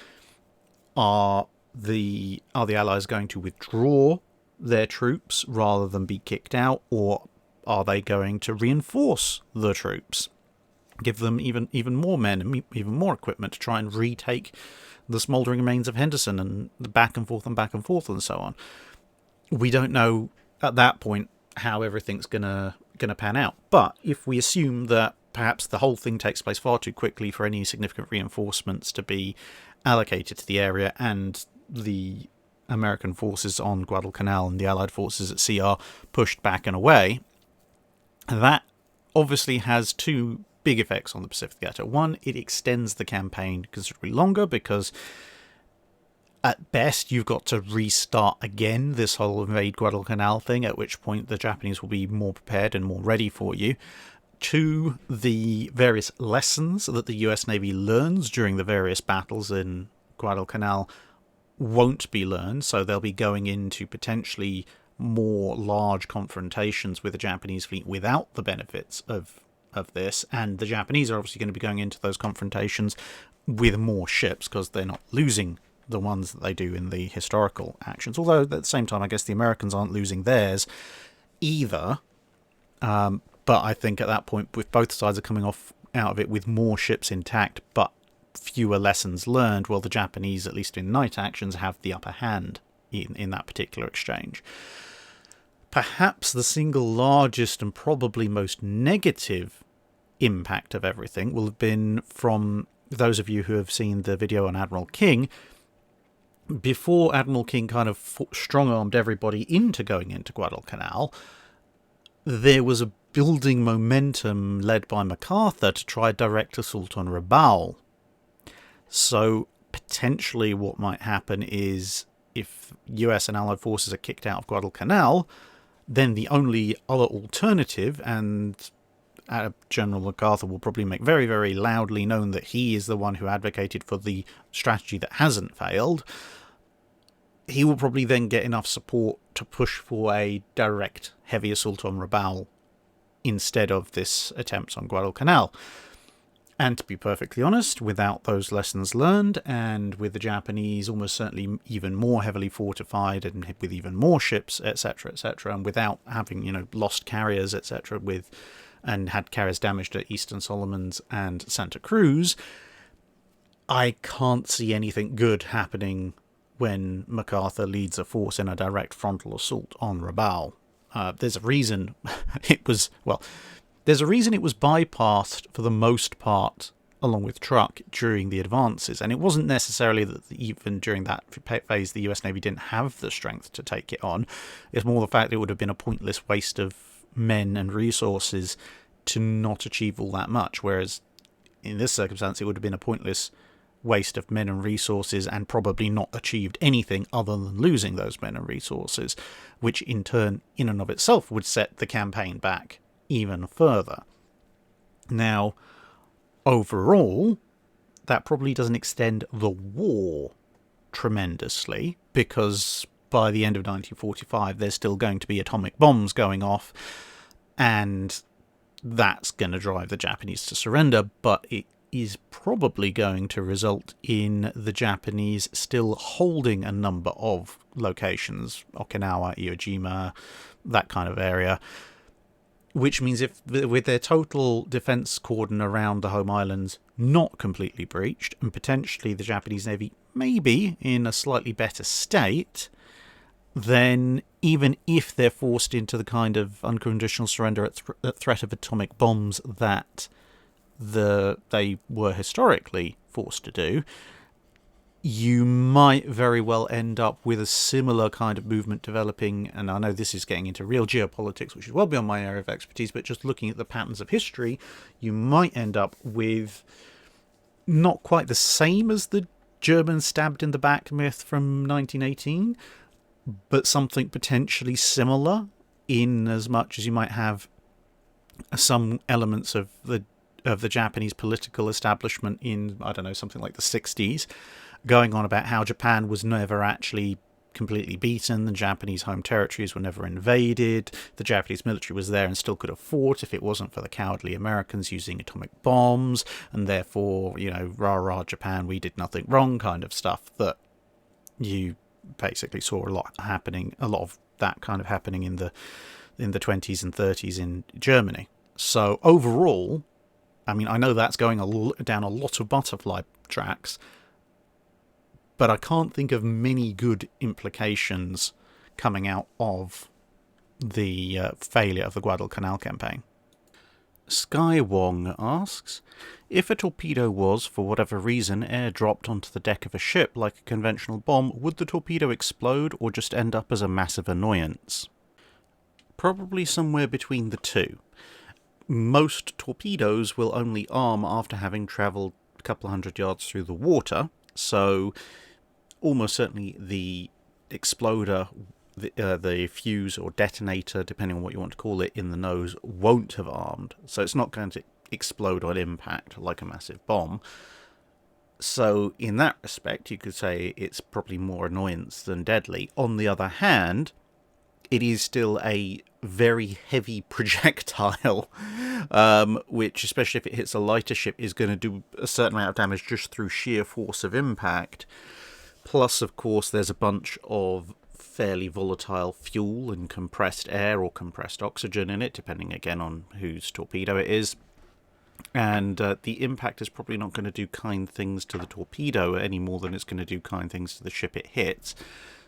are the Allies going to withdraw their troops rather than be kicked out, or are they going to reinforce the troops, give them even more men and even more equipment to try and retake the smouldering remains of Henderson, and back and forth and so on? We don't know at that point how everything's gonna pan out. But if we assume that perhaps the whole thing takes place far too quickly for any significant reinforcements to be allocated to the area, and the American forces on Guadalcanal and the Allied forces at sea are pushed back and away, that obviously has two big effects on the Pacific Theatre. One, it extends the campaign considerably longer, because at best you've got to restart again this whole invade Guadalcanal thing, at which point the Japanese will be more prepared and more ready for you. Two, the various lessons that the US Navy learns during the various battles in Guadalcanal won't be learned, so they'll be going into potentially more large confrontations with the Japanese fleet without the benefits of this, and the Japanese are obviously going to be going into those confrontations with more ships, because they're not losing the ones that they do in the historical actions, although at the same time I guess the Americans aren't losing theirs either. But I think at that point, with both sides are coming out of it with more ships intact but fewer lessons learned, well, the Japanese, at least in night actions, have the upper hand in that particular exchange. Perhaps the single largest and probably most negative impact of everything will have been from those of you who have seen the video on Admiral King. Before Admiral King kind of strong-armed everybody into going into Guadalcanal, there was a building momentum led by MacArthur to try direct assault on Rabaul. So potentially what might happen is, if US and Allied forces are kicked out of Guadalcanal, then the only other alternative, and General MacArthur will probably make very, very loudly known that he is the one who advocated for the strategy that hasn't failed, he will probably then get enough support to push for a direct heavy assault on Rabaul instead of this attempt on Guadalcanal. And to be perfectly honest, without those lessons learned, and with the Japanese almost certainly even more heavily fortified and with even more ships, etc., and without having, lost carriers, etc., and had carriers damaged at Eastern Solomons and Santa Cruz, I can't see anything good happening when MacArthur leads a force in a direct frontal assault on Rabaul. There's a reason it was bypassed for the most part along with truck during the advances, and it wasn't necessarily that even during that phase the US Navy didn't have the strength to take it on. It's more the fact that it would have been a pointless waste of men and resources to not achieve all that much, whereas in this circumstance it would have been a pointless waste of men and resources and probably not achieved anything other than losing those men and resources, which in turn, in and of itself, would set the campaign back even further. Now, overall, that probably doesn't extend the war tremendously, because by the end of 1945 there's still going to be atomic bombs going off, and that's going to drive the Japanese to surrender, but it is probably going to result in the Japanese still holding a number of locations, Okinawa, Iwo Jima, that kind of area, which means if with their total defence cordon around the home islands not completely breached, and potentially the Japanese Navy maybe in a slightly better state, then even if they're forced into the kind of unconditional surrender at threat of atomic bombs that they were historically forced to do, you might very well end up with a similar kind of movement developing. And I know this is getting into real geopolitics, which is well beyond my area of expertise, but just looking at the patterns of history, you might end up with not quite the same as the German stabbed in the back myth from 1918, but something potentially similar, in as much as you might have some elements of the Japanese political establishment in, I don't know, something like the 60s, going on about how Japan was never actually completely beaten, the Japanese home territories were never invaded, the Japanese military was there and still could have fought if it wasn't for the cowardly Americans using atomic bombs, and therefore, rah rah Japan, we did nothing wrong kind of stuff that you basically saw a lot of that kind of happening in the 20s and 30s in Germany. So overall, I mean, I know that's going down a lot of butterfly tracks, but I can't think of many good implications coming out of the failure of the Guadalcanal campaign. Sky Wong asks, if a torpedo was, for whatever reason, airdropped onto the deck of a ship like a conventional bomb, would the torpedo explode or just end up as a massive annoyance? Probably somewhere between the two. Most torpedoes will only arm after having travelled a couple hundred yards through the water, so almost certainly the exploder, the fuse or detonator, depending on what you want to call it, in the nose won't have armed, so it's not going to explode on impact like a massive bomb. So in that respect, you could say it's probably more annoyance than deadly. On the other hand, it is still a very heavy projectile, which, especially if it hits a lighter ship, is going to do a certain amount of damage just through sheer force of impact. Plus, of course, there's a bunch of fairly volatile fuel and compressed air or compressed oxygen in it, depending again on whose torpedo it is. And the impact is probably not going to do kind things to the torpedo any more than it's going to do kind things to the ship it hits.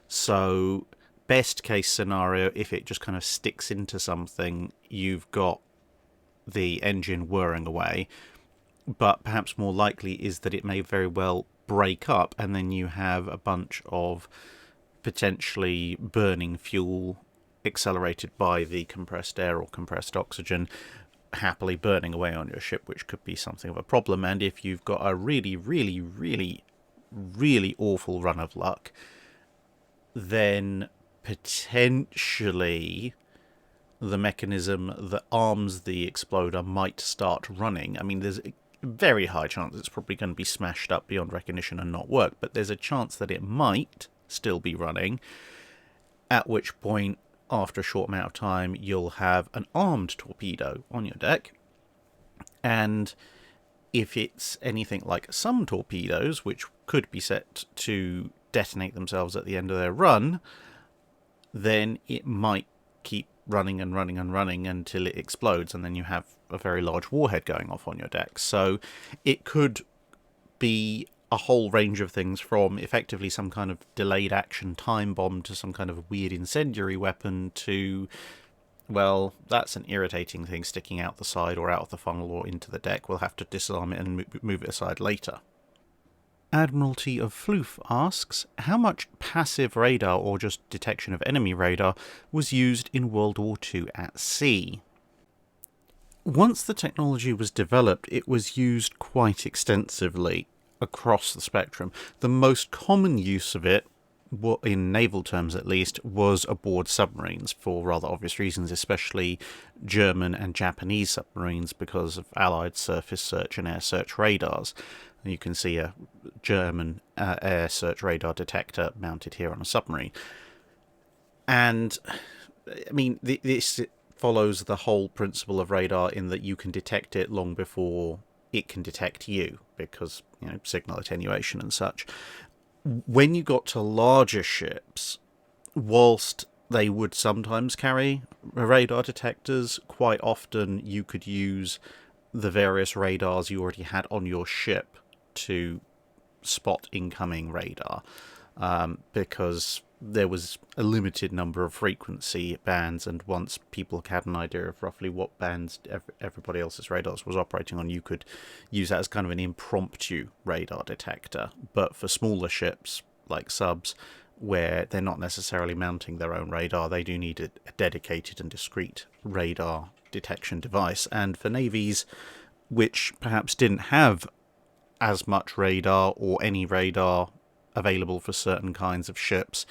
So, best case scenario, if it just kind of sticks into something, you've got the engine whirring away. But perhaps more likely is that it may very well break up, and then you have a bunch of potentially burning fuel accelerated by the compressed air or compressed oxygen happily burning away on your ship, which could be something of a problem. And if you've got a really, really, really, really awful run of luck, then potentially the mechanism that arms the exploder might start running. I mean, there's a very high chance it's probably going to be smashed up beyond recognition and not work, but there's a chance that it might still be running, at which point, after a short amount of time, you'll have an armed torpedo on your deck. And if it's anything like some torpedoes, which could be set to detonate themselves at the end of their run, then it might keep running and running and running until it explodes, and then you have a very large warhead going off on your deck. So it could be a whole range of things, from effectively some kind of delayed action time bomb to some kind of weird incendiary weapon to, well, that's an irritating thing sticking out the side or out of the funnel or into the deck. We'll have to disarm it and move it aside later. Admiralty of Floof asks, how much passive radar, or just detection of enemy radar, was used in World War II at sea? Once the technology was developed, it was used quite extensively across the spectrum. The most common use of it, in naval terms at least, was aboard submarines, for rather obvious reasons, especially German and Japanese submarines, because of Allied surface search and air search radars. You can see a German air search radar detector mounted here on a submarine. And, I mean, this follows the whole principle of radar in that you can detect it long before it can detect you, because, signal attenuation and such. When you got to larger ships, whilst they would sometimes carry radar detectors, quite often you could use the various radars you already had on your ship to spot incoming radar, because there was a limited number of frequency bands, and once people had an idea of roughly what bands everybody else's radars was operating on, you could use that as kind of an impromptu radar detector. But for smaller ships, like subs, where they're not necessarily mounting their own radar, they do need a dedicated and discrete radar detection device. And for navies which perhaps didn't have as much radar or any radar available for certain kinds of ships,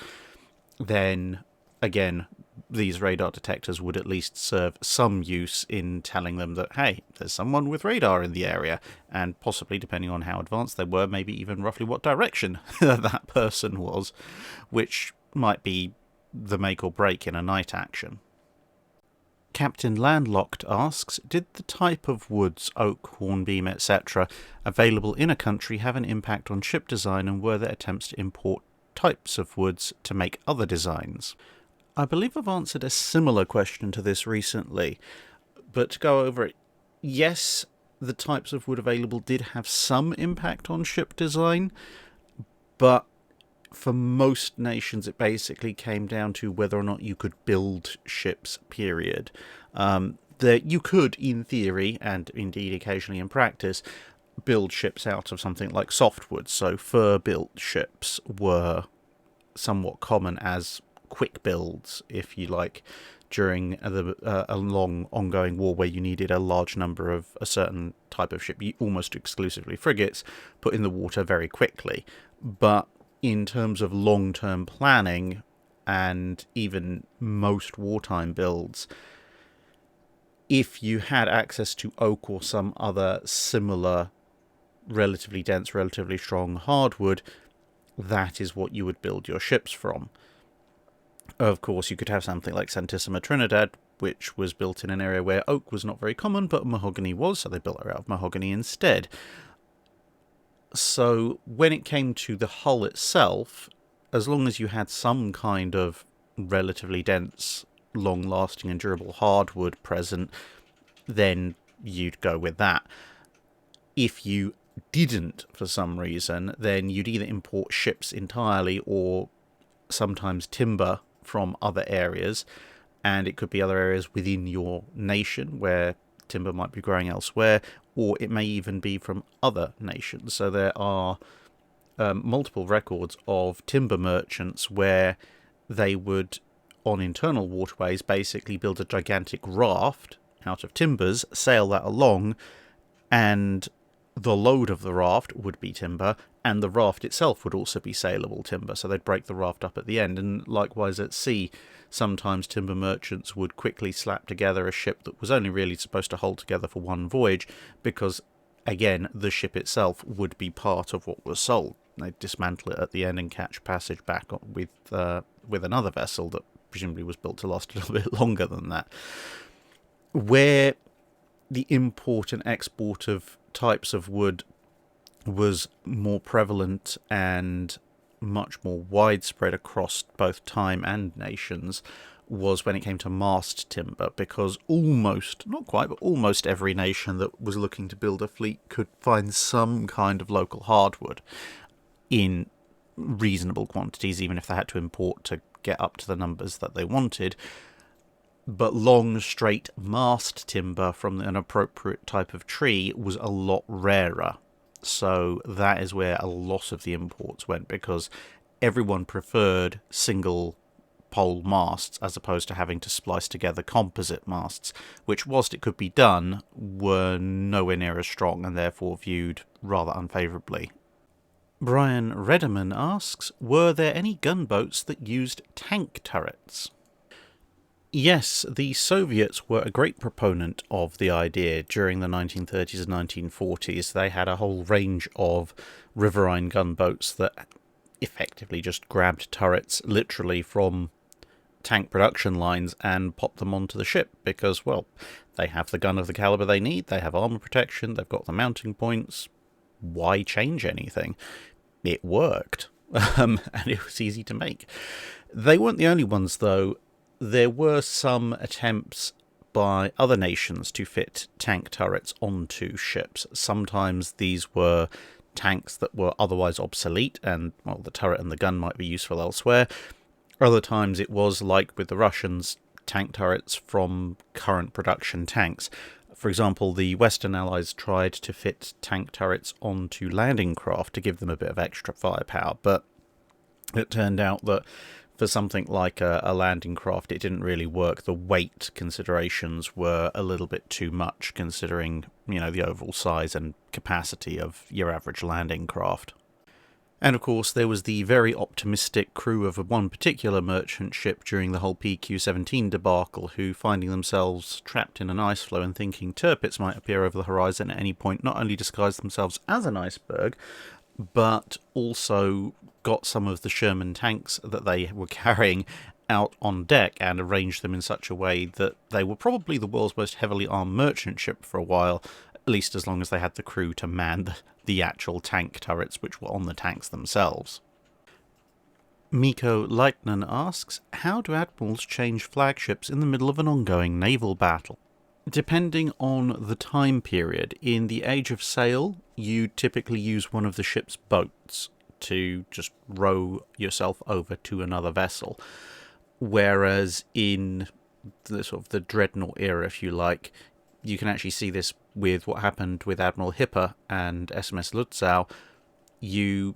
then again these radar detectors would at least serve some use in telling them that, hey, there's someone with radar in the area, and possibly, depending on how advanced they were, maybe even roughly what direction that person was, which might be the make or break in a night action. Captain Landlocked asks, did the type of woods, oak, hornbeam, etc., available in a country have an impact on ship design, and were there attempts to import types of woods to make other designs? I believe I've answered a similar question to this recently, but to go over it, yes, the types of wood available did have some impact on ship design, but for most nations it basically came down to whether or not you could build ships, period. You could, in theory, and indeed occasionally in practice, build ships out of something like softwood, so fir-built ships were somewhat common as quick builds, if you like, during a long ongoing war where you needed a large number of a certain type of ship, almost exclusively frigates, put in the water very quickly. But in terms of long-term planning, and even most wartime builds, if you had access to oak or some other similar relatively dense, relatively strong hardwood, that is what you would build your ships from. Of course, you could have something like Satsuma Trinidad, which was built in an area where oak was not very common, but mahogany was, so they built her out of mahogany instead. So when it came to the hull itself, as long as you had some kind of relatively dense, long-lasting and durable hardwood present, then you'd go with that. If you didn't, for some reason, then you'd either import ships entirely or sometimes timber from other areas, and it could be other areas within your nation where timber might be growing elsewhere, or it may even be from other nations. So there are multiple records of timber merchants where they would, on internal waterways, basically build a gigantic raft out of timbers, sail that along, and the load of the raft would be timber, and the raft itself would also be saleable timber, so they'd break the raft up at the end. And likewise at sea, sometimes timber merchants would quickly slap together a ship that was only really supposed to hold together for one voyage, because, again, the ship itself would be part of what was sold. They'd dismantle it at the end and catch passage back with another vessel that presumably was built to last a little bit longer than that. Where the import and export of types of wood was more prevalent and much more widespread across both time and nations was when it came to mast timber, because almost, not quite, but almost every nation that was looking to build a fleet could find some kind of local hardwood in reasonable quantities, even if they had to import to get up to the numbers that they wanted. But long, straight mast timber from an appropriate type of tree was a lot rarer. So that is where a lot of the imports went, because everyone preferred single pole masts as opposed to having to splice together composite masts, which, whilst it could be done, were nowhere near as strong and therefore viewed rather unfavourably. Brian Rederman asks, were there any gunboats that used tank turrets? Yes, the Soviets were a great proponent of the idea during the 1930s and 1940s. They had a whole range of riverine gunboats that effectively just grabbed turrets literally from tank production lines and popped them onto the ship because, well, they have the gun of the calibre they need, they have armour protection, they've got the mounting points. Why change anything? It worked, and it was easy to make. They weren't the only ones, though. There were some attempts by other nations to fit tank turrets onto ships. Sometimes these were tanks that were otherwise obsolete and, well, the turret and the gun might be useful elsewhere. Other times it was, like with the Russians, tank turrets from current production tanks. For example, the Western Allies tried to fit tank turrets onto landing craft to give them a bit of extra firepower, but it turned out that for something like a landing craft, it didn't really work. The weight considerations were a little bit too much, considering, the overall size and capacity of your average landing craft. And of course, there was the very optimistic crew of one particular merchant ship during the whole PQ-17 debacle, who, finding themselves trapped in an ice floe and thinking Tirpitz might appear over the horizon at any point, not only disguised themselves as an iceberg, but also got some of the Sherman tanks that they were carrying out on deck and arranged them in such a way that they were probably the world's most heavily armed merchant ship for a while, at least as long as they had the crew to man the actual tank turrets which were on the tanks themselves. Miko Leitner asks, how do admirals change flagships in the middle of an ongoing naval battle? Depending on the time period, in the Age of Sail, you typically use one of the ship's boats to just row yourself over to another vessel. Whereas in the sort of the dreadnought era, if you like, you can actually see this with what happened with Admiral Hipper and SMS Lutzow. You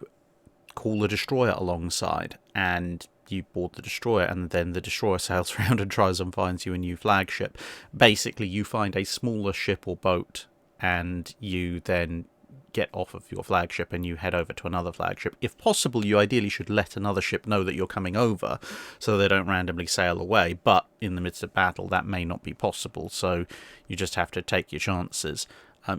call the destroyer alongside, and you board the destroyer, and then the destroyer sails around and tries and finds you a new flagship. Basically, you find a smaller ship or boat, and you then get off of your flagship and you head over to another flagship. If possible, you ideally should let another ship know that you're coming over so they don't randomly sail away, but in the midst of battle that may not be possible, so you just have to take your chances.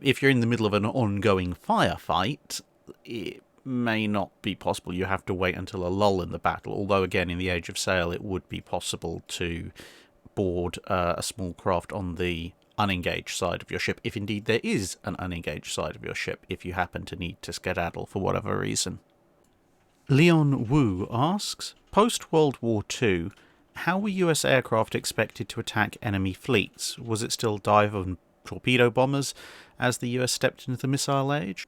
If you're in the middle of an ongoing firefight, it may not be possible. You have to wait until a lull in the battle, although again in the Age of Sail it would be possible to board a small craft on the unengaged side of your ship, if indeed there is an unengaged side of your ship, if you happen to need to skedaddle for whatever reason. Leon Wu asks, post-World War II, how were US aircraft expected to attack enemy fleets? Was it still dive and torpedo bombers as the US stepped into the missile age?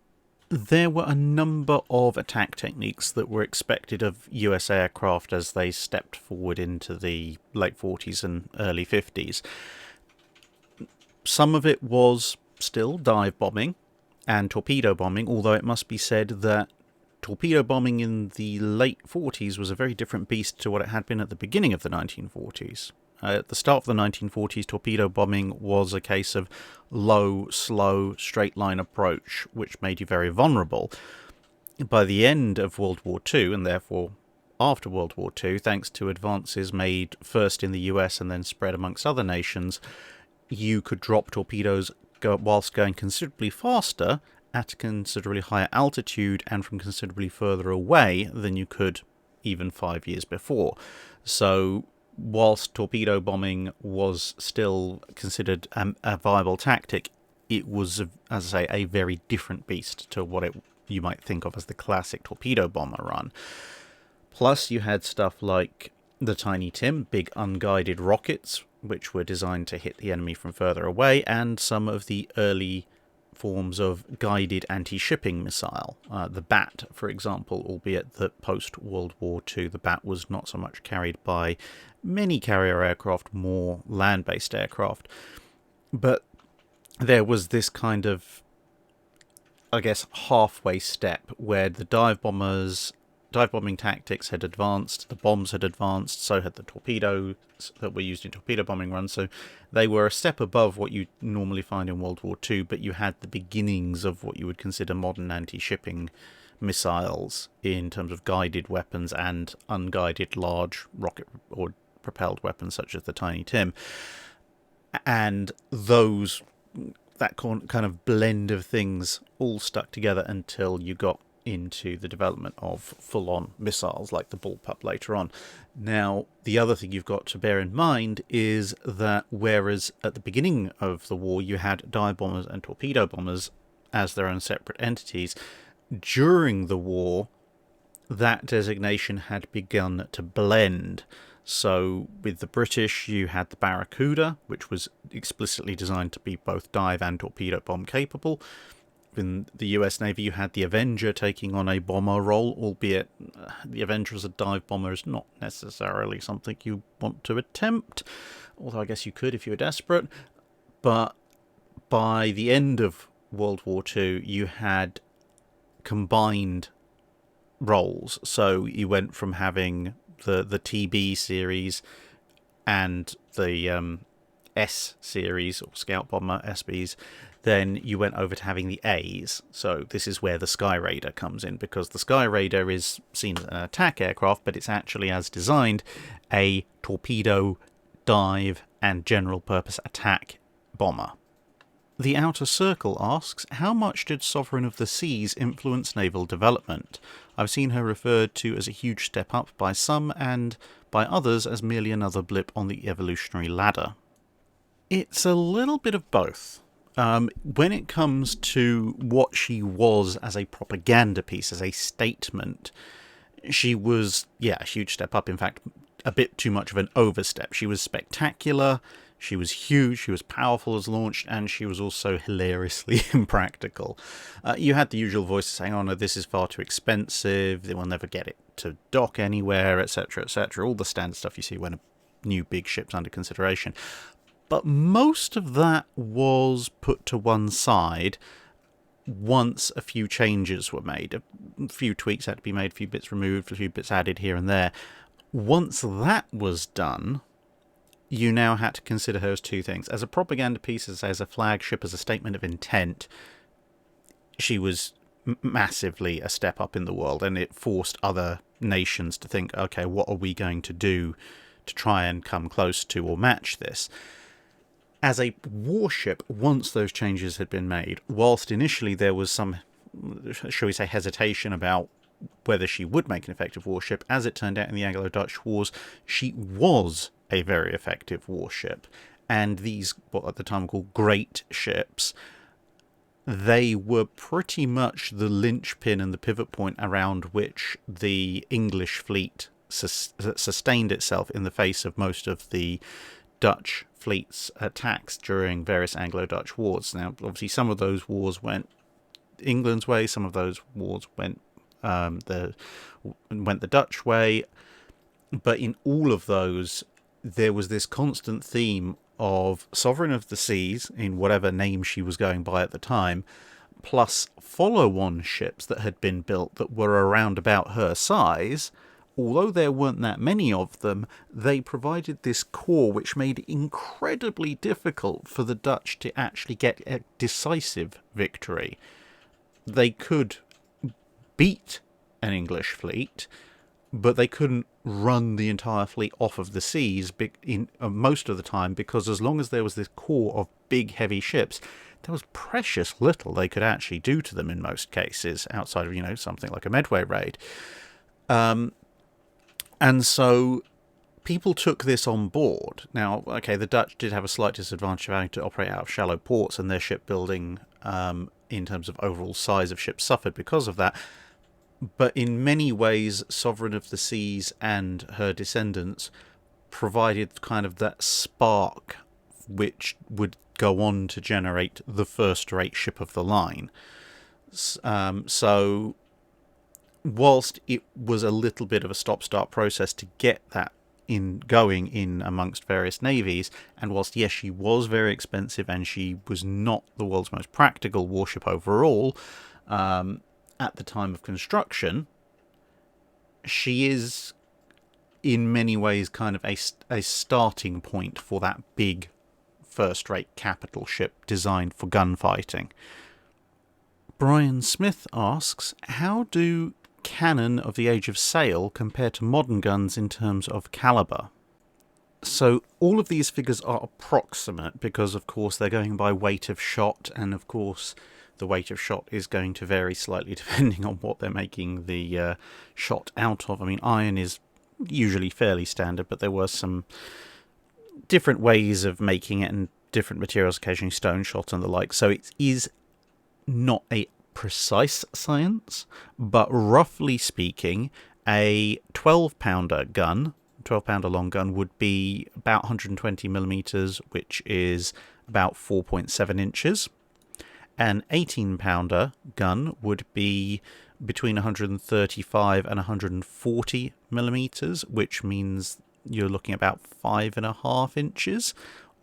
There were a number of attack techniques that were expected of US aircraft as they stepped forward into the late 40s and early 50s. Some of it was still dive bombing and torpedo bombing, although it must be said that torpedo bombing in the late 40s was a very different beast to what it had been at the beginning of the 1940s. At the start of the 1940s, torpedo bombing was a case of low, slow, straight-line approach, which made you very vulnerable. By the end of World War II, and therefore after World War II, thanks to advances made first in the US and then spread amongst other nations, you could drop torpedoes whilst going considerably faster at a considerably higher altitude and from considerably further away than you could even 5 years before. So whilst torpedo bombing was still considered a viable tactic, it was, as I say, a very different beast to what you might think of as the classic torpedo bomber run. Plus you had stuff like the Tiny Tim, big unguided rockets, which were designed to hit the enemy from further away, and some of the early forms of guided anti-shipping missile. The Bat, for example, albeit that post-World War II, the Bat was not so much carried by many carrier aircraft, more land-based aircraft. But there was this kind of, I guess, halfway step where the dive bombing tactics had advanced, the bombs had advanced, so had the torpedoes that were used in torpedo bombing runs, so they were a step above what you normally find in World War II, but you had the beginnings of what you would consider modern anti-shipping missiles in terms of guided weapons and unguided large rocket or propelled weapons such as the Tiny Tim. And that kind of blend of things all stuck together until you got into the development of full-on missiles like the Bullpup later on. Now, the other thing you've got to bear in mind is that whereas at the beginning of the war you had dive bombers and torpedo bombers as their own separate entities, during the war that designation had begun to blend. So with the British you had the Barracuda, which was explicitly designed to be both dive and torpedo bomb capable. in the US Navy, you had the Avenger taking on a bomber role, albeit the Avenger as a dive bomber is not necessarily something you want to attempt, although I guess you could if you were desperate. But by the end of World War II, you had combined roles. So you went from having the TB series and the S series, or Scout Bomber SBs, then you went over to having the A's. So this is where the Sky Raider comes in, because the Sky Raider is seen as an attack aircraft, but it's actually, as designed, a torpedo, dive, and general purpose attack bomber. The Outer Circle asks, how much did Sovereign of the Seas influence naval development? I've seen her referred to as a huge step up by some, and by others as merely another blip on the evolutionary ladder. It's a little bit of both. When it comes to what she was as a propaganda piece, as a statement, she was, a huge step up. In fact, a bit too much of an overstep. She was spectacular, she was huge, she was powerful as launched, and she was also hilariously impractical. You had the usual voices saying, oh no, this is far too expensive, they will never get it to dock anywhere, etc., etc. All the standard stuff you see when a new big ship's under consideration. But most of that was put to one side once a few changes were made. A few tweaks had to be made, a few bits removed, a few bits added here and there. Once that was done, you now had to consider her as two things. As a propaganda piece, as a flagship, as a statement of intent, she was massively a step up in the world, and it forced other nations to think, okay, what are we going to do to try and come close to or match this? As a warship, once those changes had been made, whilst initially there was some, shall we say, hesitation about whether she would make an effective warship, as it turned out in the Anglo-Dutch Wars, she was a very effective warship. And these, what at the time were called great ships, they were pretty much the linchpin and the pivot point around which the English fleet sustained itself in the face of most of the Dutch fleet's attacks during various Anglo-Dutch wars. Now, obviously, some of those wars went England's way, some of those wars went the Dutch way, but in all of those, there was this constant theme of Sovereign of the Seas, in whatever name she was going by at the time, plus follow-on ships that had been built that were around about her size. Although there weren't that many of them, they provided this core which made it incredibly difficult for the Dutch to actually get a decisive victory. They could beat an English fleet, but they couldn't run the entire fleet off of the seas most of the time, because as long as there was this core of big, heavy ships, there was precious little they could actually do to them in most cases, outside of, something like a Medway raid. And so people took this on board. Now, okay, the Dutch did have a slight disadvantage of having to operate out of shallow ports, and their shipbuilding, in terms of overall size of ships, suffered because of that. But in many ways, Sovereign of the Seas and her descendants provided kind of that spark which would go on to generate the first-rate ship of the line. So whilst it was a little bit of a stop-start process to get that going in amongst various navies, and whilst, yes, she was very expensive and she was not the world's most practical warship overall, at the time of construction, she is in many ways kind of a starting point for that big first-rate capital ship designed for gunfighting. Brian Smith asks, how do cannon of the Age of Sail compare to modern guns in terms of calibre? So all of these figures are approximate because, of course, they're going by weight of shot, and of course the weight of shot is going to vary slightly depending on what they're making the shot out of. I mean, iron is usually fairly standard, but there were some different ways of making it and different materials, occasionally stone shot and the like. So it is not a precise science, but roughly speaking, a 12-pounder gun, 12-pounder long gun, would be about 120 millimeters, which is about 4.7 inches. An 18-pounder gun would be between 135 and 140 millimeters, which means you're looking about 5.5 inches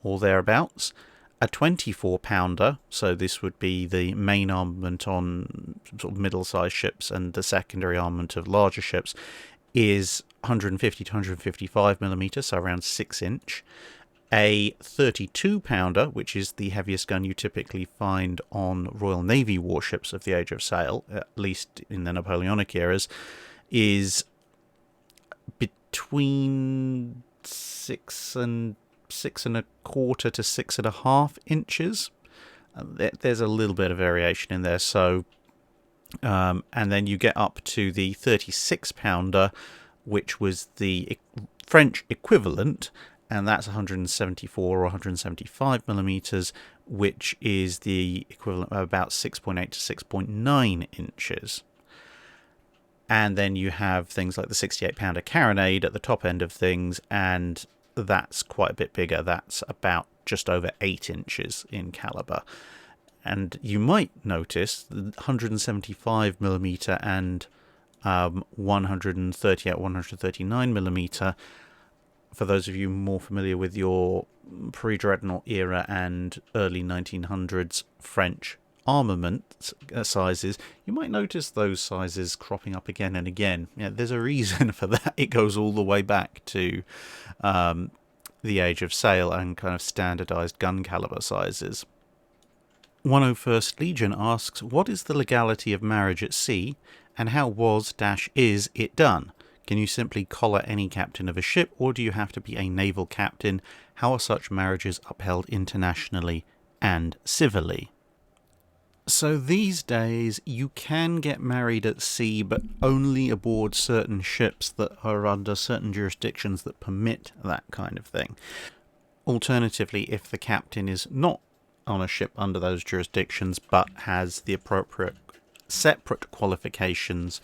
or thereabouts. A 24-pounder, so this would be the main armament on sort of middle-sized ships and the secondary armament of larger ships, is 150 to 155 millimeters, so around 6 inch. A 32-pounder, which is the heaviest gun you typically find on Royal Navy warships of the Age of Sail, at least in the Napoleonic eras, is between 6.25 to 6.5 inches. There's a little bit of variation in there. So, and then you get up to the 36-pounder, which was the French equivalent, and that's 174 or 175 millimeters, which is the equivalent of about 6.8 to 6.9 inches. And then you have things like the 68-pounder carronade at the top end of things, and that's quite a bit bigger. That's about just over 8 inches in caliber. And you might notice the 175 millimeter and 138, 139 millimeter. For those of you more familiar with your pre-dreadnought era and early 1900s French armament sizes, you might notice those sizes cropping up again and again. Yeah, there's a reason for that. It goes all the way back to the Age of Sail and kind of standardized gun caliber sizes. 101st Legion asks, what is the legality of marriage at sea, and how was-is it done? Can you simply collar any captain of a ship, or do you have to be a naval captain? How are such marriages upheld internationally and civilly? So these days, you can get married at sea, but only aboard certain ships that are under certain jurisdictions that permit that kind of thing. Alternatively, if the captain is not on a ship under those jurisdictions, but has the appropriate separate qualifications,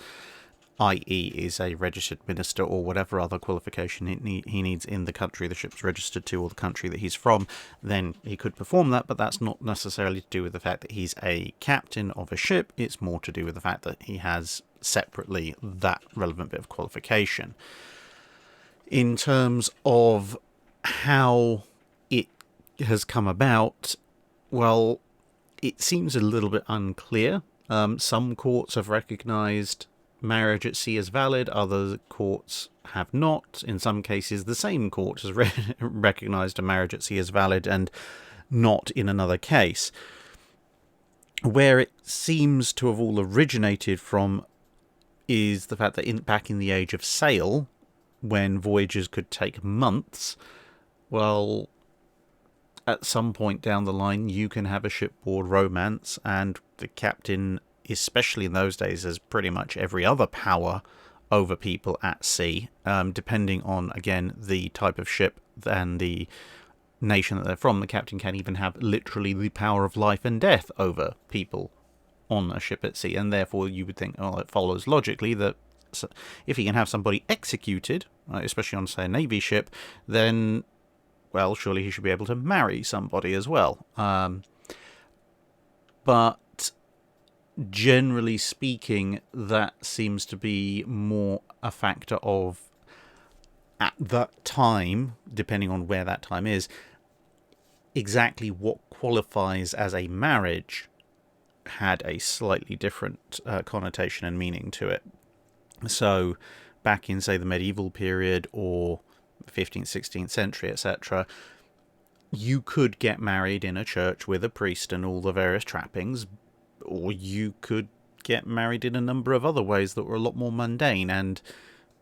i.e. is a registered minister or whatever other qualification he needs in the country the ship's registered to or the country that he's from, then he could perform that, but that's not necessarily to do with the fact that he's a captain of a ship. It's more to do with the fact that he has separately that relevant bit of qualification. In terms of how it has come about, well, it seems a little bit unclear. Some courts have recognised marriage at sea as valid, other courts have not. In some cases, the same court has recognised a marriage at sea as valid and not in another case. Where it seems to have all originated from is the fact that back in the Age of Sail, when voyages could take months, well, at some point down the line, you can have a shipboard romance, and the captain, especially in those days, as pretty much every other power over people at sea, depending on, again, the type of ship and the nation that they're from. The captain can even have literally the power of life and death over people on a ship at sea, and therefore you would think, oh, it follows logically that if he can have somebody executed, especially on, say, a Navy ship, then, well, surely he should be able to marry somebody as well. But generally speaking, that seems to be more a factor of, at that time, depending on where that time is, exactly what qualifies as a marriage had a slightly different connotation and meaning to it. So back in, say, the medieval period or 15th, 16th century, etc., you could get married in a church with a priest and all the various trappings, or you could get married in a number of other ways that were a lot more mundane. And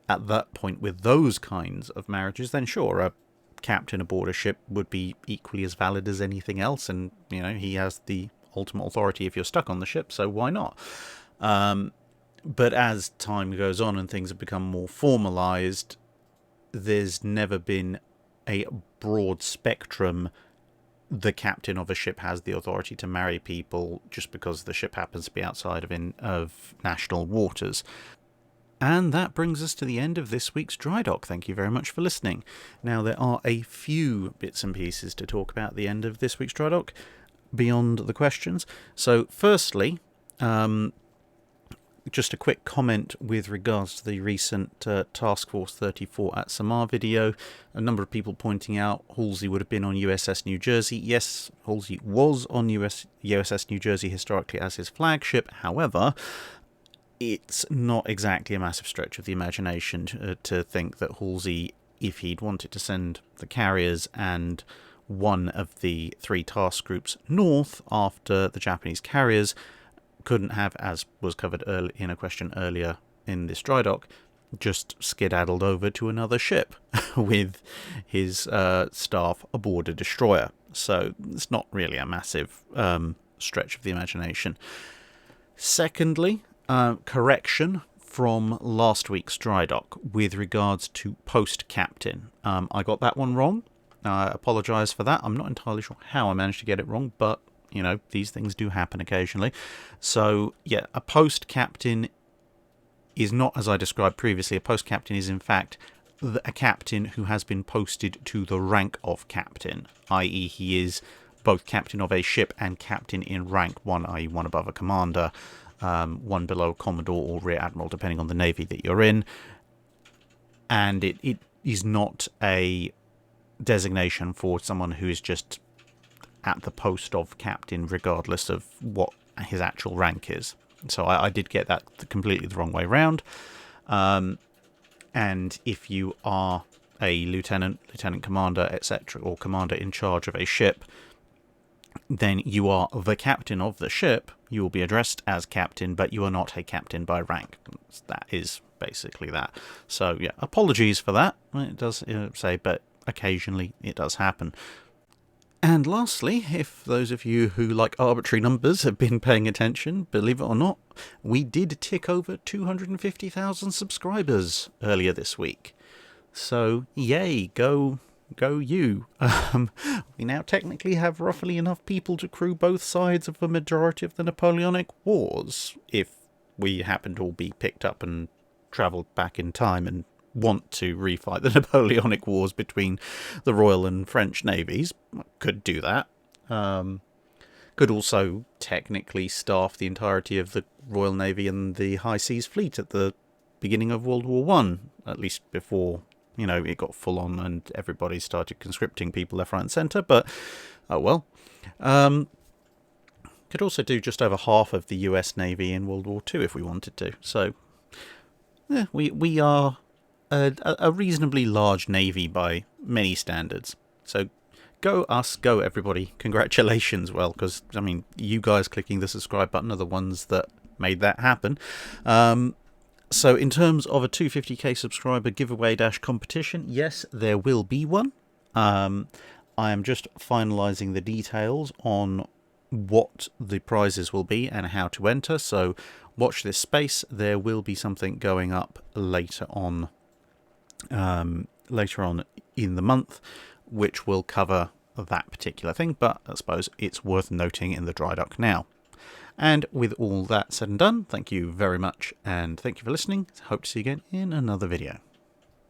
at that point, with those kinds of marriages, then sure, a captain aboard a ship would be equally as valid as anything else, and, you know, he has the ultimate authority if you're stuck on the ship, so why not? But as time goes on and things have become more formalised, there's never been a broad spectrum. The captain of a ship has the authority to marry people just because the ship happens to be outside of national waters. And that brings us to the end of this week's Drydock. Thank you very much for listening. Now, there are a few bits and pieces to talk about at the end of this week's Drydock. beyond the questions. So firstly, just a quick comment with regards to the recent Task Force 34 at Samar video. A number of people pointing out Halsey would have been on USS New Jersey. Yes, Halsey was on USS New Jersey historically as his flagship. However, it's not exactly a massive stretch of the imagination to think that Halsey, if he'd wanted to send the carriers and one of the 3 task groups north after the Japanese carriers, couldn't have, as was covered in a question earlier in this Drydock, just skedaddled over to another ship with his staff aboard a destroyer. So it's not really a massive stretch of the imagination. Secondly, correction from last week's Drydock with regards to post-captain. I got that one wrong. I apologise for that. I'm not entirely sure how I managed to get it wrong, but you know, these things do happen occasionally. So, yeah, a post-captain is not, as I described previously, a post-captain is in fact a captain who has been posted to the rank of captain, i.e. he is both captain of a ship and captain in rank 1, i.e. one above a commander, one below a commodore or rear admiral, depending on the navy that you're in. And it is not a designation for someone who is just at the post of captain, regardless of what his actual rank is. So I did get that completely the wrong way round. And if you are a lieutenant commander, etc., or commander in charge of a ship, then you are the captain of the ship. You will be addressed as captain, but you are not a captain by rank. That is basically that. So yeah, apologies for that. It does say, but occasionally it does happen. And lastly, if those of you who like arbitrary numbers have been paying attention, believe it or not, we did tick over 250,000 subscribers earlier this week. So, yay, go you. We now technically have roughly enough people to crew both sides of the majority of the Napoleonic Wars, if we happen to all be picked up and travelled back in time and want to refight the Napoleonic Wars between the Royal and French navies. Could do that. Could also technically staff the entirety of the Royal Navy and the High Seas Fleet at the beginning of World War One, at least before, you know, it got full on and everybody started conscripting people left, right and centre, but oh well. Could also do just over half of the US Navy in World War Two if we wanted to. So, yeah, we are a reasonably large navy by many standards. So go us, go everybody. Congratulations. Well, because, I mean, you guys clicking the subscribe button are the ones that made that happen. So in terms of a 250k subscriber giveaway - competition, yes, there will be one. I am just finalising the details on what the prizes will be and how to enter. So watch this space. There will be something going up later on in the month, which will cover that particular thing, but I suppose it's worth noting in the Drydock now. And with all that said and done, thank you very much, and thank you for listening. Hope to see you again in another video.